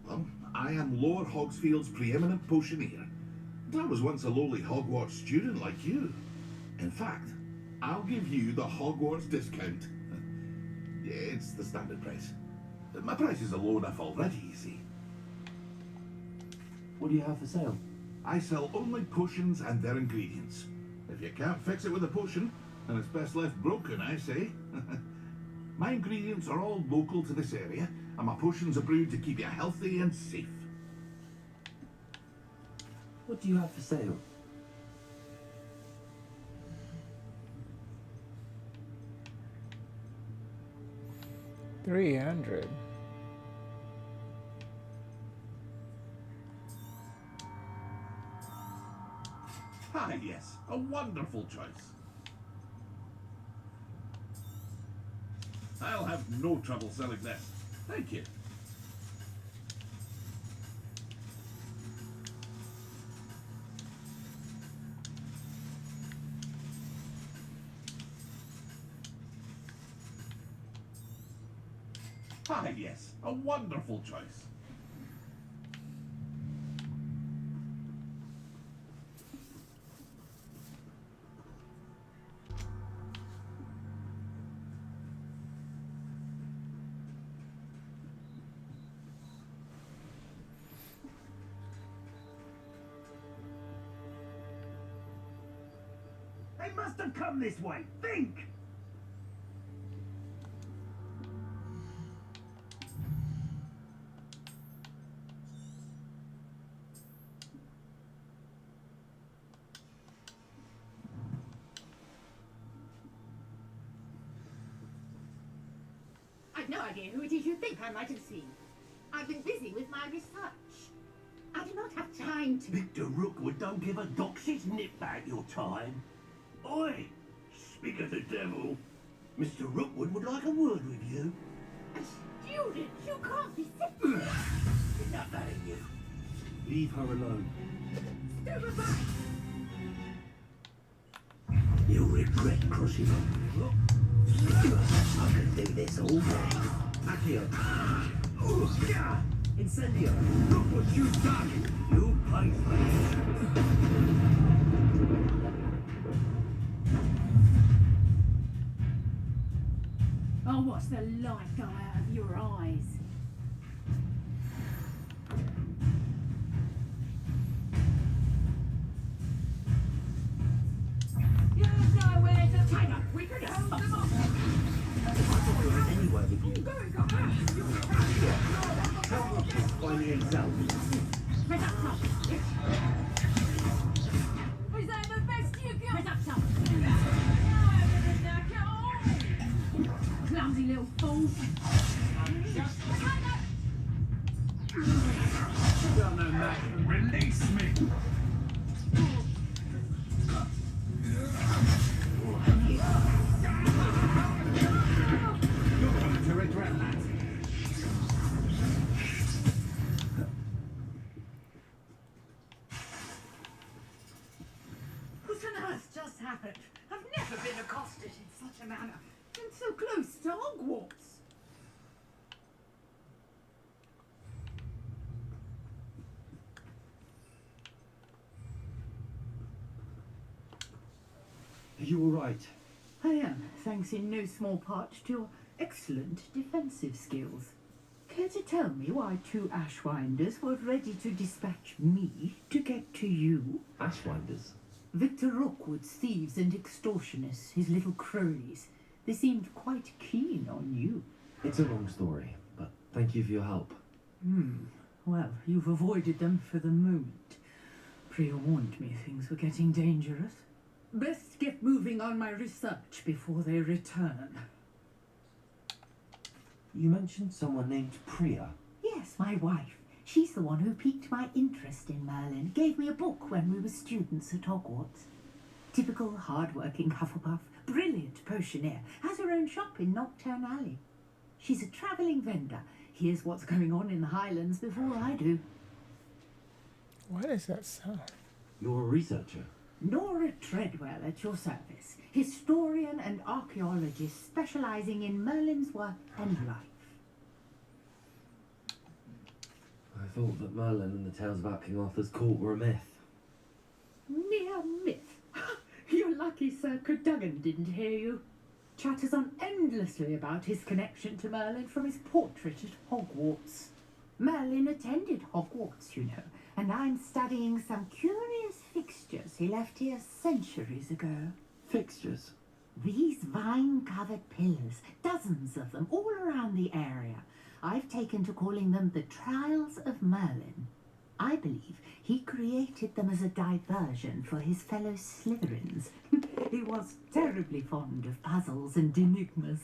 Well, I am Lord Hogsfield's preeminent potioneer. And I was once a lowly Hogwarts student like you. In fact, I'll give you the Hogwarts discount. It's the standard price. My prices are low enough already, you see. What do you have for sale? I sell only potions and their ingredients. If you can't fix it with a potion, then it's best left broken, I say. My ingredients are all local to this area, and my potions are brewed to keep you healthy and safe. What do you have for sale? $300. Ah, yes, a wonderful choice. I'll have no trouble selling this. Thank you. Ah, yes, a wonderful choice. They must have come this way. Think! I've no idea who it is you think I might have seen. I've been busy with my research. I do not have time to... Victor Rookwood don't give a doxy's nip back your time. Oi! Speak of the devil. Mr. Rookwood would like a word with you. A student? You can't be serious. Enough out of you. Leave her alone. Stupid boy! You'll regret crossing over. I can do this all day. Accio. Incendio. Look what you've done. You pay for it. I'll watch the light go out of your eyes. You're nowhere to take up. We can hold them off. I thought you were anywhere with you. How much is finding himself? Is that the best you got? Put up top. Clumsy little fool. Got no match. Release me. You're going to regret that. What on earth just happened? I've never been accosted in such a manner. And so close to Hogwarts. Are you all right? I am, thanks in no small part to your excellent defensive skills. Care to tell me why two Ashwinders were ready to dispatch me to get to you? Ashwinders? Victor Rookwood's thieves and extortionists, his little cronies. They seemed quite keen on you. It's a long story, but thank you for your help. Well, you've avoided them for the moment. Pre-warned me things were getting dangerous. Best get moving on my research before they return. You mentioned someone named Priya. Yes, Yes, my wife. She's the one who piqued my interest in Merlin. Gave me a book when we were students at Hogwarts. Typical hard-working Hufflepuff, brilliant potioneer, has her own shop in Nocturne Alley. She's a travelling vendor. Hears what's going on in the Highlands before I do. What is that sound? You're a researcher. Nora Treadwell at your service, historian and archaeologist specialising in Merlin's work and life. I thought that Merlin and the tales about King Arthur's court were a myth. Mere myth. You're lucky Sir Cadogan didn't hear you. Chatters on endlessly about his connection to Merlin from his portrait at Hogwarts. Merlin attended Hogwarts, you know, and I'm studying some curious fixtures he left here centuries ago. Fixtures? These vine-covered pillars, dozens of them, all around the area. I've taken to calling them the Trials of Merlin. I believe he created them as a diversion for his fellow Slytherins. He was terribly fond of puzzles and enigmas.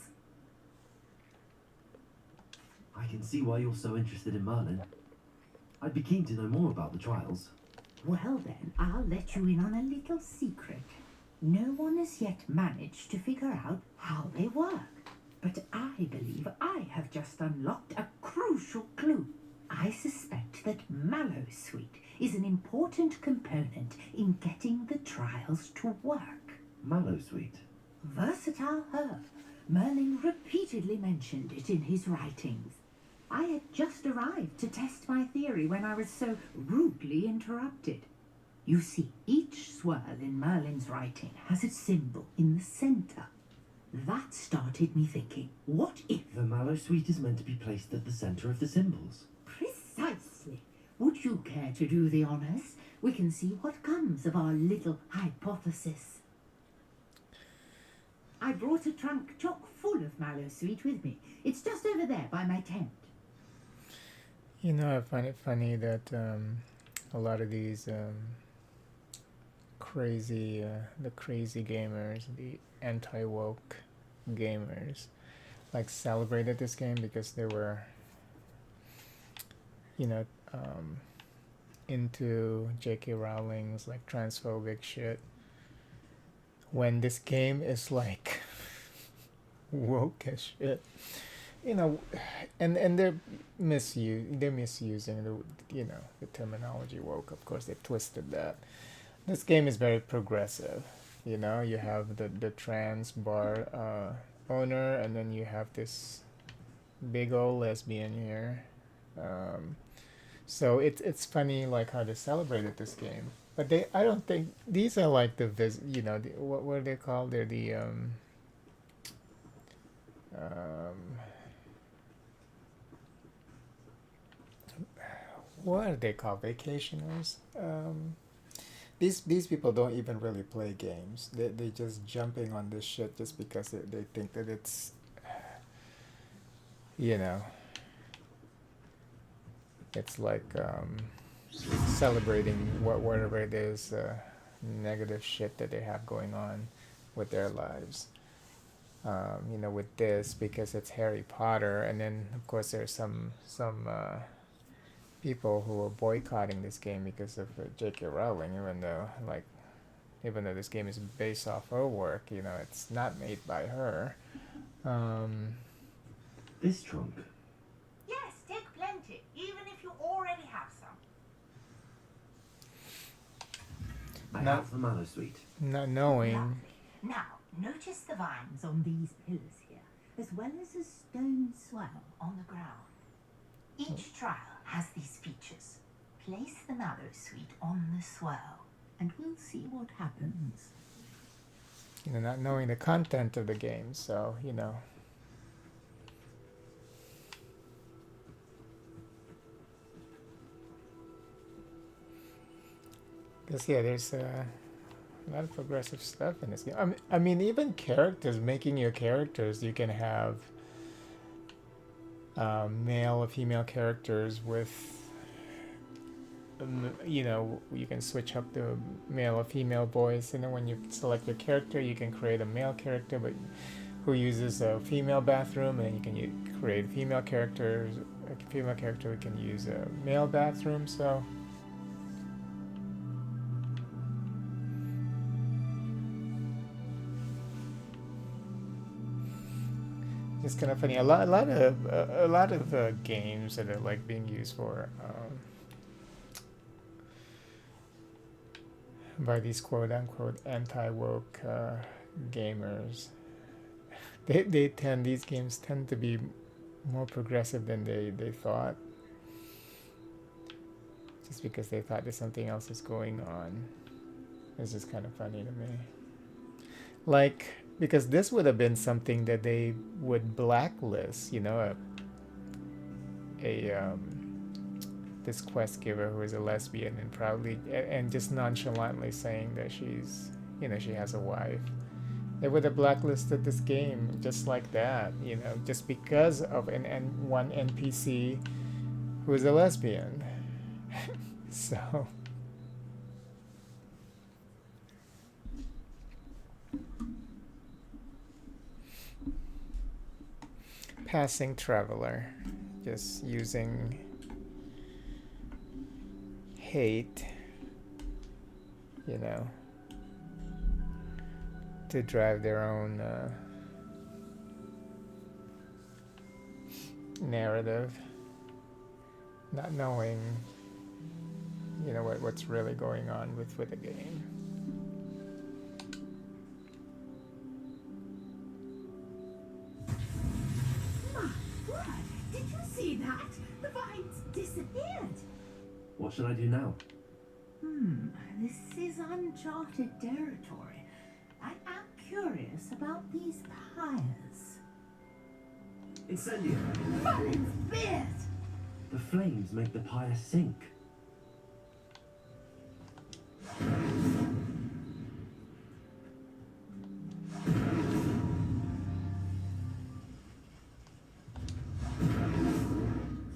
I can see why you're so interested in Merlin. I'd be keen to know more about the trials. Well then, I'll let you in on a little secret. No one has yet managed to figure out how they work. But I believe I have just unlocked a crucial clue. I suspect that Mallowsweet is an important component in getting the trials to work. Mallowsweet? Versatile herb. Merlin repeatedly mentioned it in his writings. I had just arrived to test my theory when I was so rudely interrupted. You see, each swirl in Merlin's writing has a symbol in the centre. That started me thinking, what if... The Mallowsweet is meant to be placed at the centre of the symbols. Precisely. Would you care to do the honours? We can see what comes of our little hypothesis. I brought a trunk chock full of Mallowsweet with me. It's just over there by my tent. You know, I find it funny that a lot of these the crazy gamers, the anti-woke gamers, like celebrated this game because they were, you know, into J.K. Rowling's like transphobic shit. When this game is like woke as shit, you know, and they're misusing the the terminology woke. Of course, they twisted that. This game is very progressive. You know, you have the trans bar owner, and then you have this big old lesbian here. So it's funny like how they celebrated this game, but I don't think these are like what are they called? They're the what are they called? Vacationers. These people don't even really play games. They just jumping on this shit just because they think that it's, you know, it's like celebrating whatever it is, negative shit that they have going on with their lives. You know, with this because it's Harry Potter, and then of course there's some people who are boycotting this game because of J.K. Rowling, even though this game is based off her work, you know, it's not made by her. This trunk? Yes, take plenty, even if you already have some. I have the Mallowsweet. Not knowing. Lovely. Now, notice the vines on these pillars here, as well as a stone swell on the ground. Each trial has these features. Place the Mallowsweet on the swirl, and we'll see what happens. You know, not knowing the content of the game, so, you know. Because, yeah, there's a lot of progressive stuff in this game. I mean, even characters, making your characters, you can have male or female characters with, you know, you can switch up the male or female voice. You know, when you select your character, you can create a male character but who uses a female bathroom, and then you can create female characters a female character who can use a male bathroom, so it's kind of funny. A lot of games that are like being used for by these quote unquote anti-woke gamers. These games tend to be more progressive than they thought, just because they thought that something else is going on. It's just kind of funny to me. Like, because this would have been something that they would blacklist, you know, this quest giver who is a lesbian and proudly and just nonchalantly saying that she's, you know, she has a wife. They would have blacklisted this game just like that, you know, just because of one NPC who is a lesbian. So passing traveler, just using hate, you know, to drive their own narrative, not knowing, you know, what's really going on with the game. Did you see that? The vines disappeared. What should I do now? This is uncharted territory. I am curious about these pyres. Incendio! Marin's beard! The flames make the pyre sink.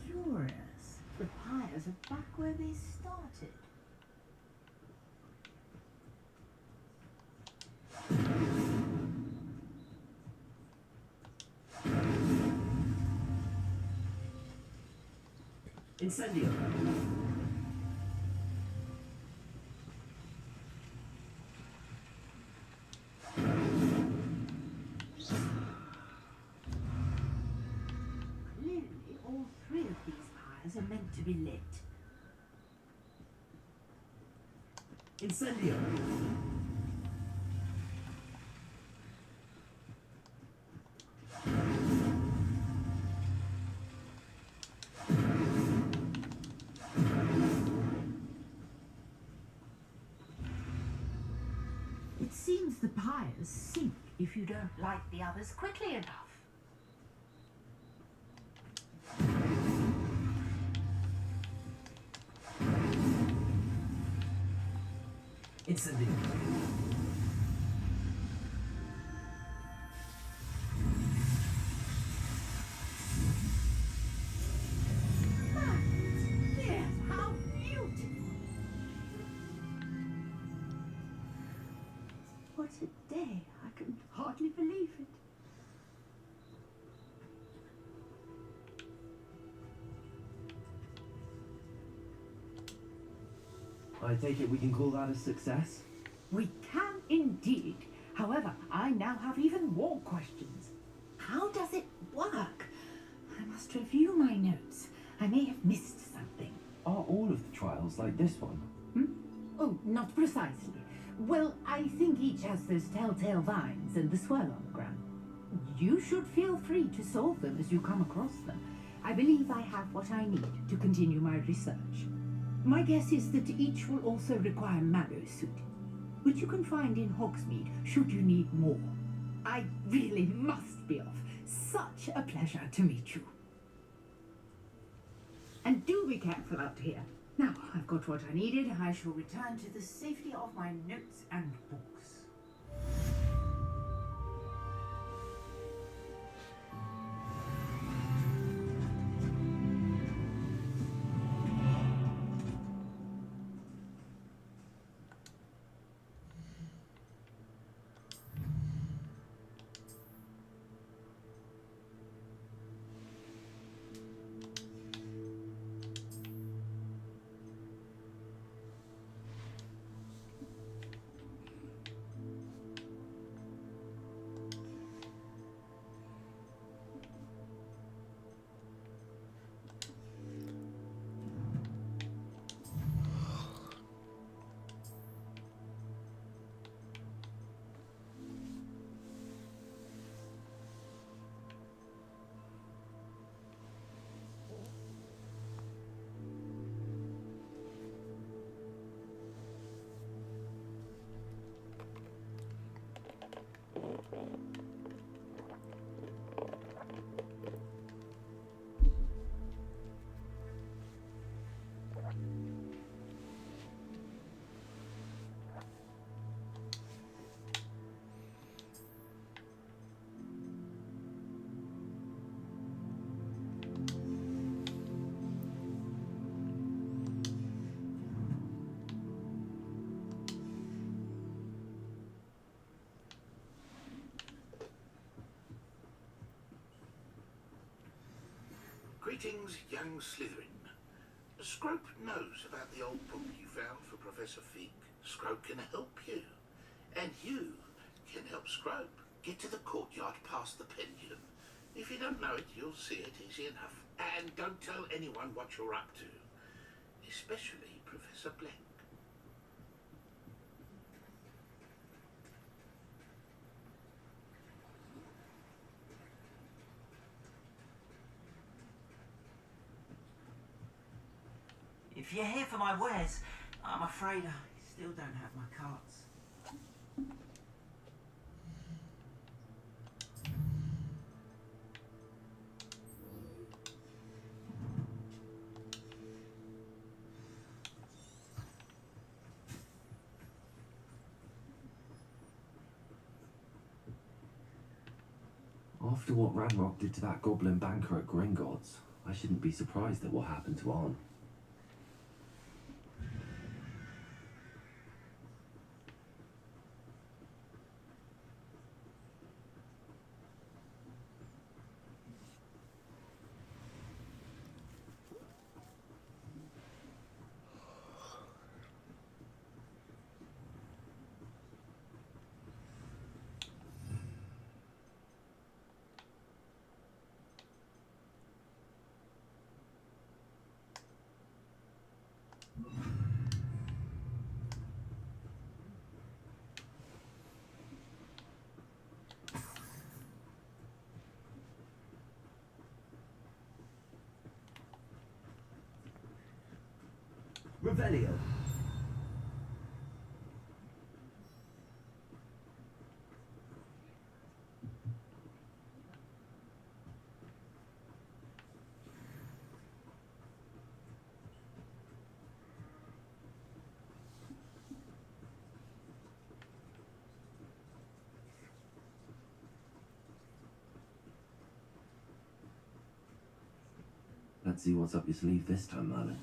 Curious. The pyres are back where they started. Incendio! Clearly, all three of these pyres are meant to be lit. Incendio! It seems the pyres sink if you don't light the others quickly enough. Incendio! Yes, how beautiful! What a day! I can hardly believe it. I take it we can call that a success? We can indeed. However, I now have even more questions. How does it work? I must review my notes. I may have missed something. Are all of the trials like this one? Oh, not precisely. Well, I think each has those telltale vines and the swirl on the ground. You should feel free to solve them as you come across them. I believe I have what I need to continue my research. My guess is that each will also require mallow suit, which you can find in Hogsmeade should you need more. I really must be off. Such a pleasure to meet you. And do be careful out here. Now, I've got what I needed. I shall return to the safety of my notes and books. Greetings, young Slytherin. Scrope knows about the old book you found for Professor Fig. Scrope can help you. And you can help Scrope get to the courtyard past the pendulum. If you don't know it, you'll see it easy enough. And don't tell anyone what you're up to. Especially Professor Blank. If you're here for my wares, I'm afraid I still don't have my carts. After what Ranrock did to that goblin banker at Gringotts, I shouldn't be surprised at what happened to Arn. Revelio. Let's see what's up your sleeve this time, Merlin.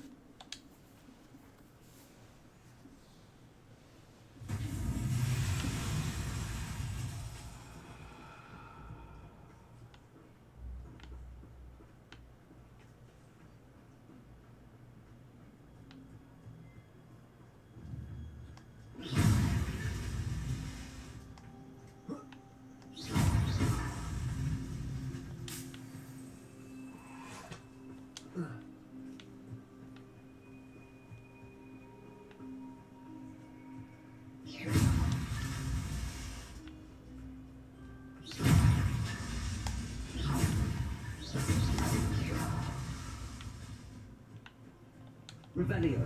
Revelio.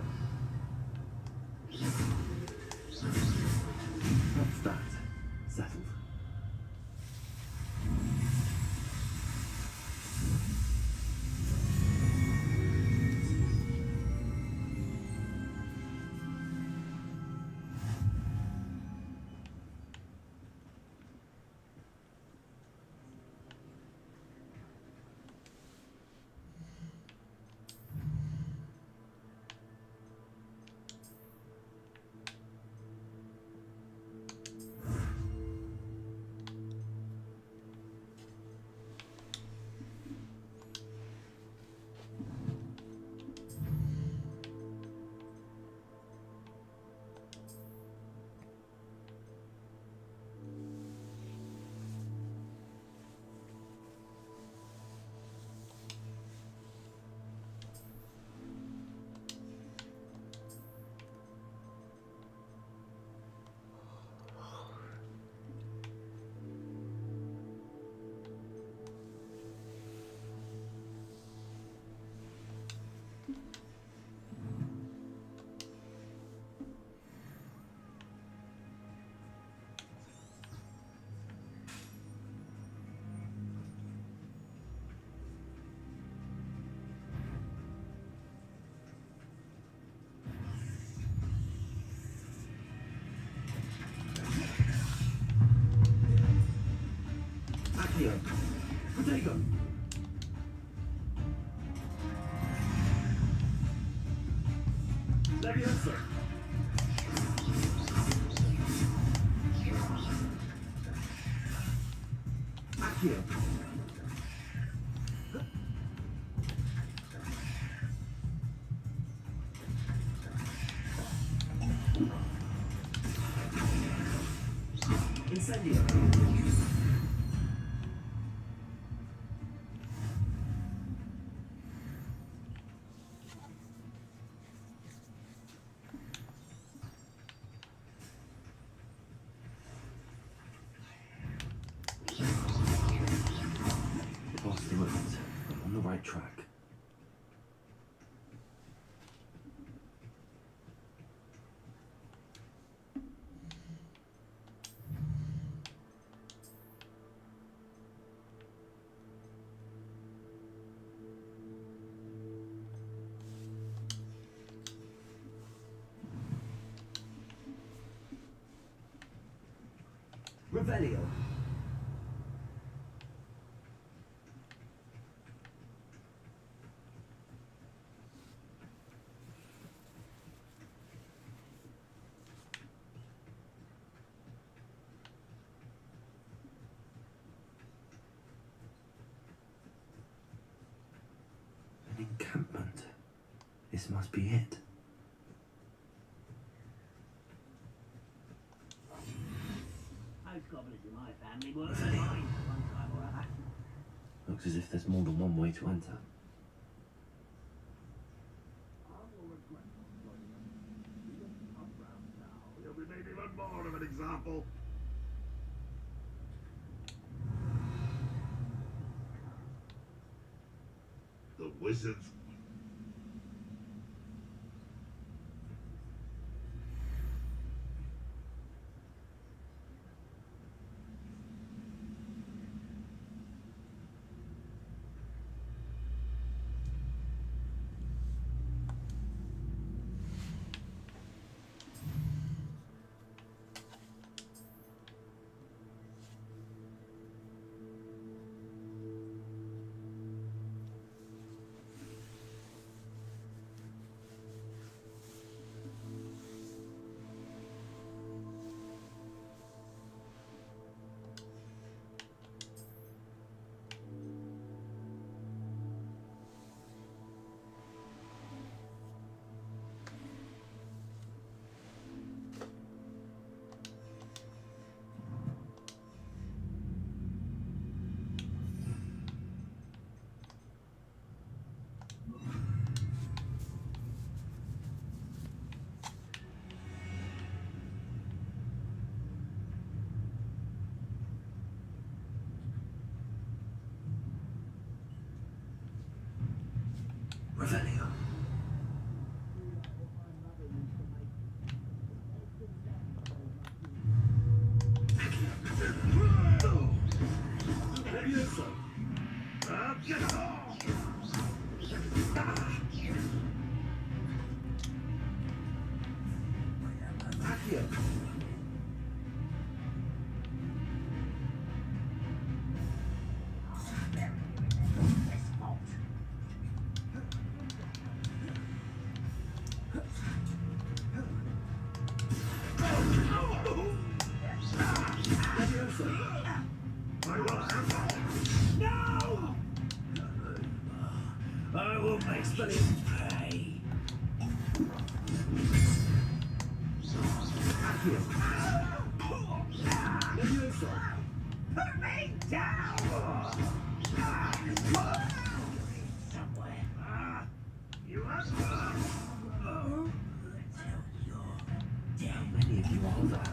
That's that. Settled. Accio. Protego. Leviosa. Accio. Incendio. Lost the route, but on the right track. Revelio. An encampment. This must be it. Most goblins in my family were mine one time or other. Looks as if there's more than one way to enter. You'll be made even more of an example. The wizards. Revelio. No! I will make Spillions pay. Put me down! Somewhere. You are. How many of you are there?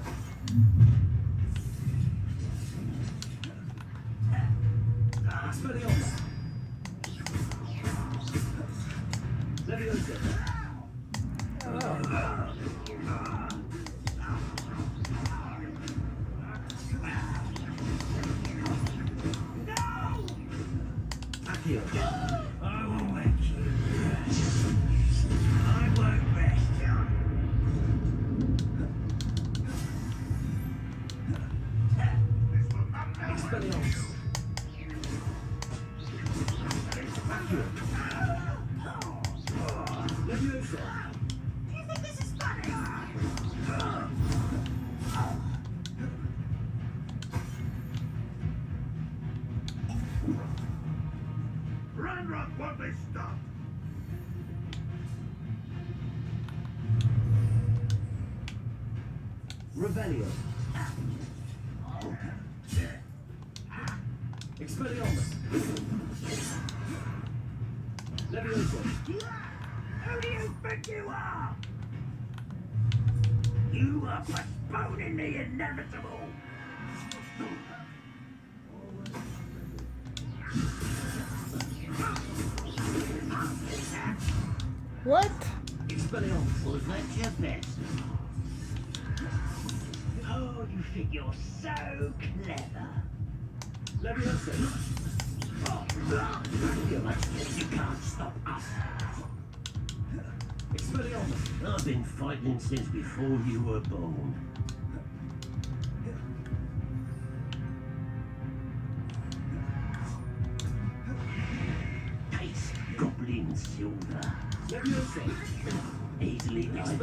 Expelliarmus. Leviosa. Accio. I will make you rest. I won't rest. Expelliarmus. Accio. Leviosa. You think this is funny? Ranrock won't be stopped. Revelio. Expelliarmus. Leviosa. Who do you think you are? You are postponing the inevitable. What? Expelliarmus. Was that your best? Oh, you think you're so clever. Leviosa. You can't stop us. Expelliarmus. I've been fighting since before you were born. Taste goblin silver. Leviosa. Easily done.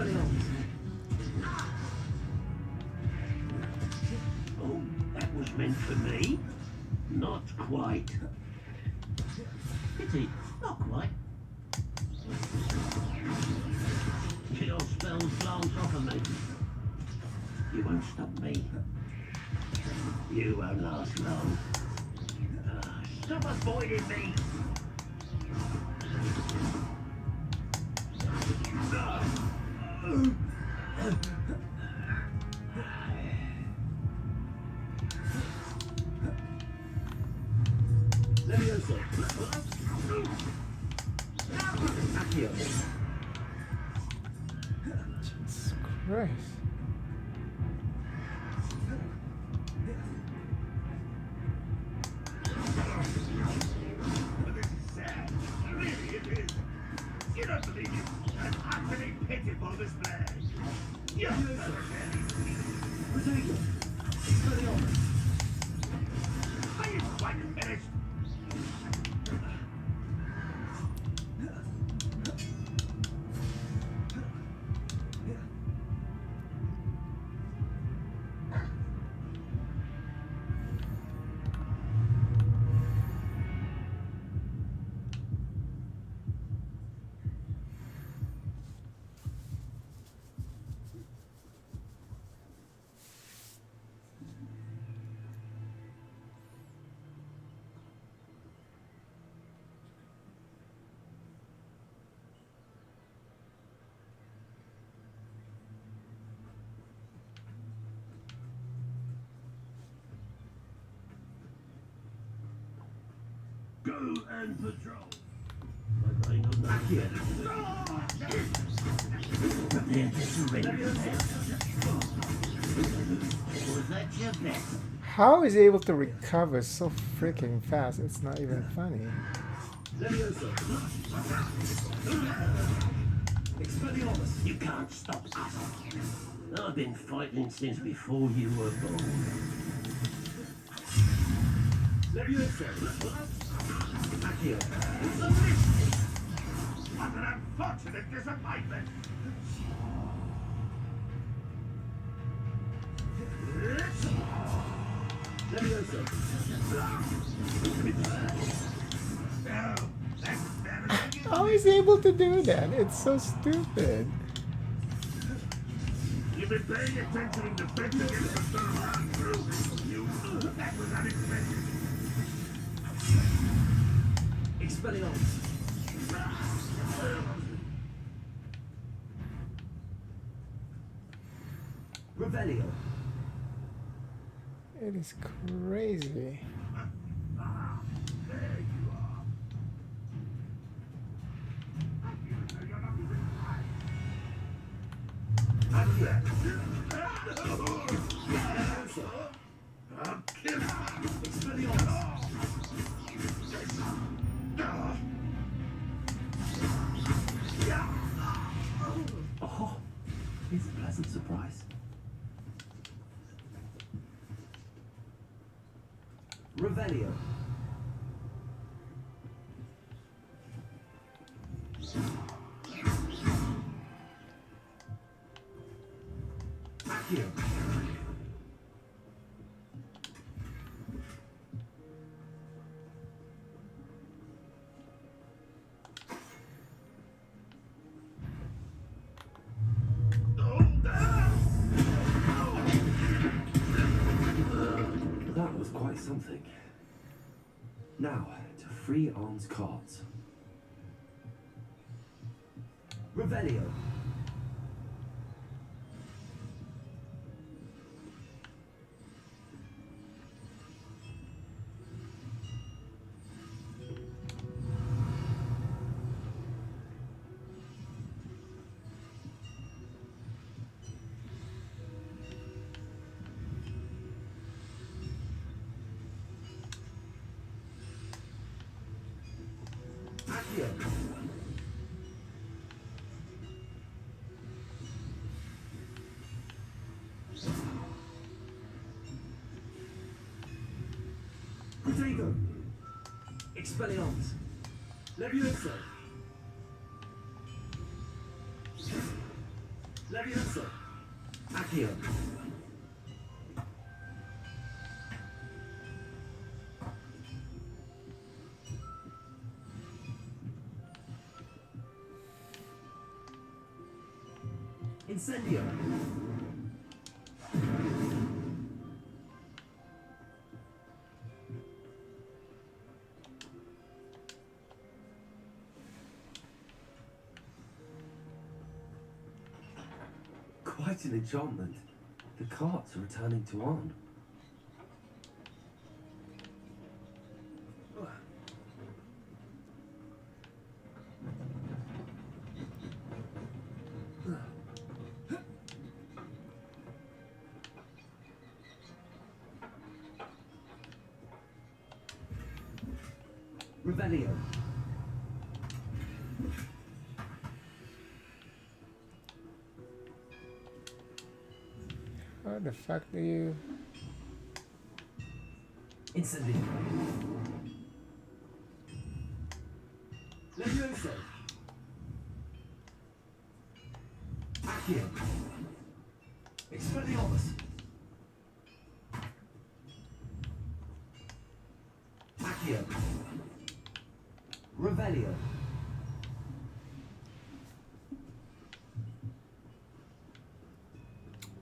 Oh, that was meant for me? Not quite. Pity, not quite. Your spells glance off of me. You won't stop me. You won't last long. Stop avoiding me! Leviosa. Accio. Jesus Christ. This is sad. Really, it is. You don't believe it. An utterly pitiful display. You're Protego. Expelliarmus. Are you quite finished? Go and patrol. I may not know. Accio. Prepare to surrender. Was that your best? How is he able to recover so freaking fast? It's not even funny. Leviosa. Expelliarmus. You can't stop us. I've been fighting since before you were born. Leviosa. Accio. What an unfortunate disappointment! Leviosa. How is he able to do that? It's so stupid. You've been paying attention in defense against the third round through. You, that was unexpected. Expelliarmus. Revelio. It is crazy. Oh, it's a pleasant surprise. Revelio. Accio. That was quite something. Now, to free armed cards. Revelio. Accio. Protego. Expelliarmus. Levioso. Levioso. Accio. Incendio. Quite an enchantment. The carts are returning to on. Revelio. How the fuck do you... Incendio. Levioso. Accio. Expelliarmus. Accio. Revelio.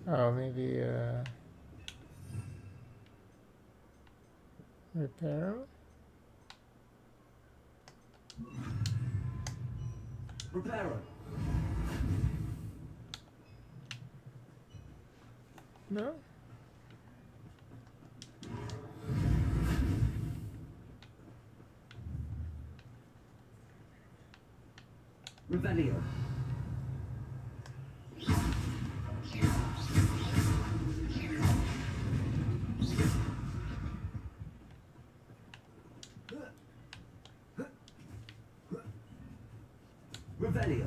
Oh, maybe, repair? Reparo. No? Revelio. Revelio.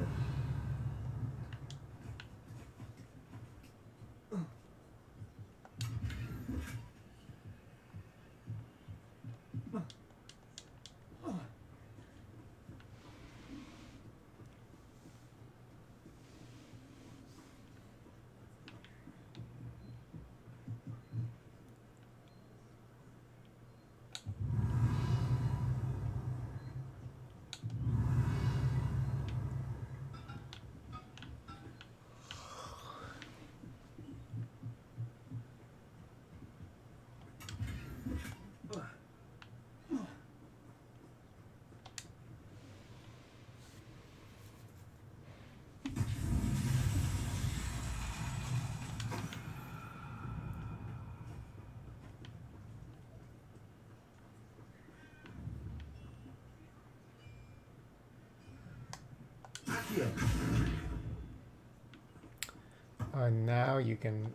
Accio. Now you can...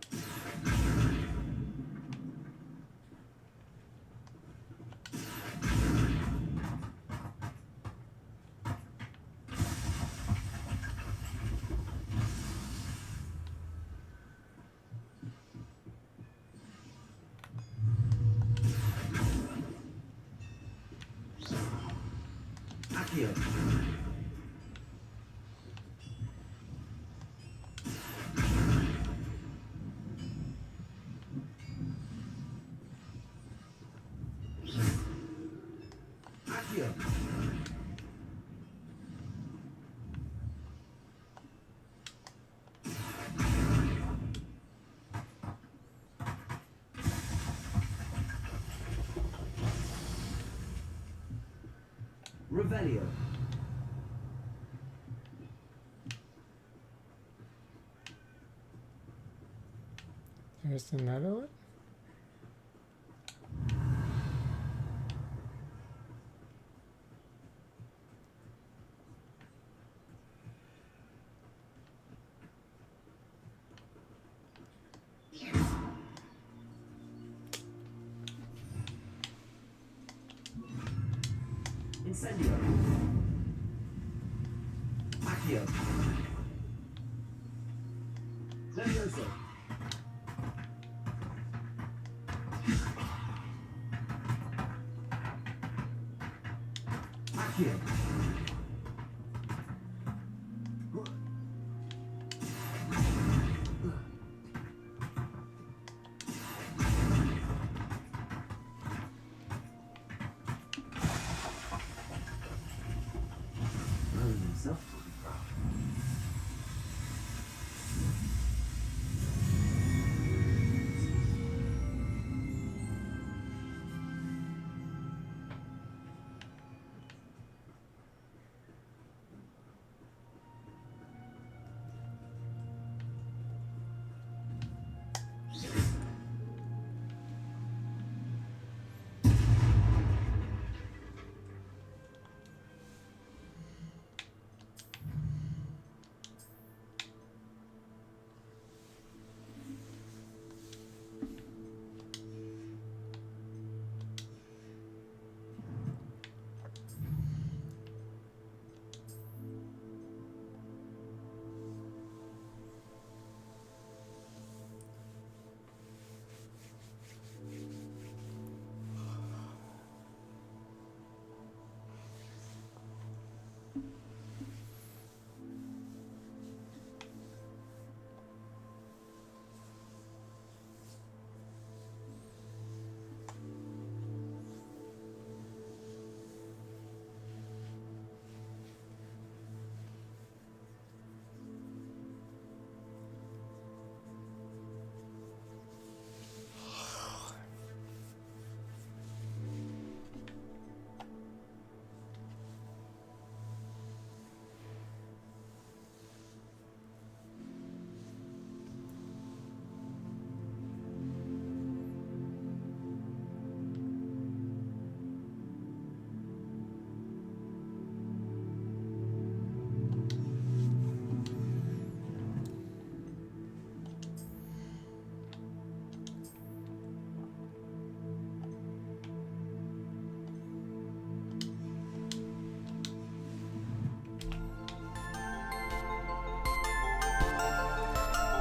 Accio. Accio. Revelio. There's another one. Incendio. Accio. Levioso. Accio. Merlin himself will be proud.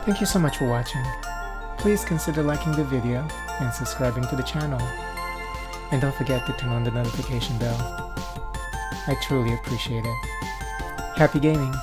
Thank you so much for watching. Please consider liking the video and subscribing to the channel. And don't forget to turn on the notification bell. I truly appreciate it. Happy gaming!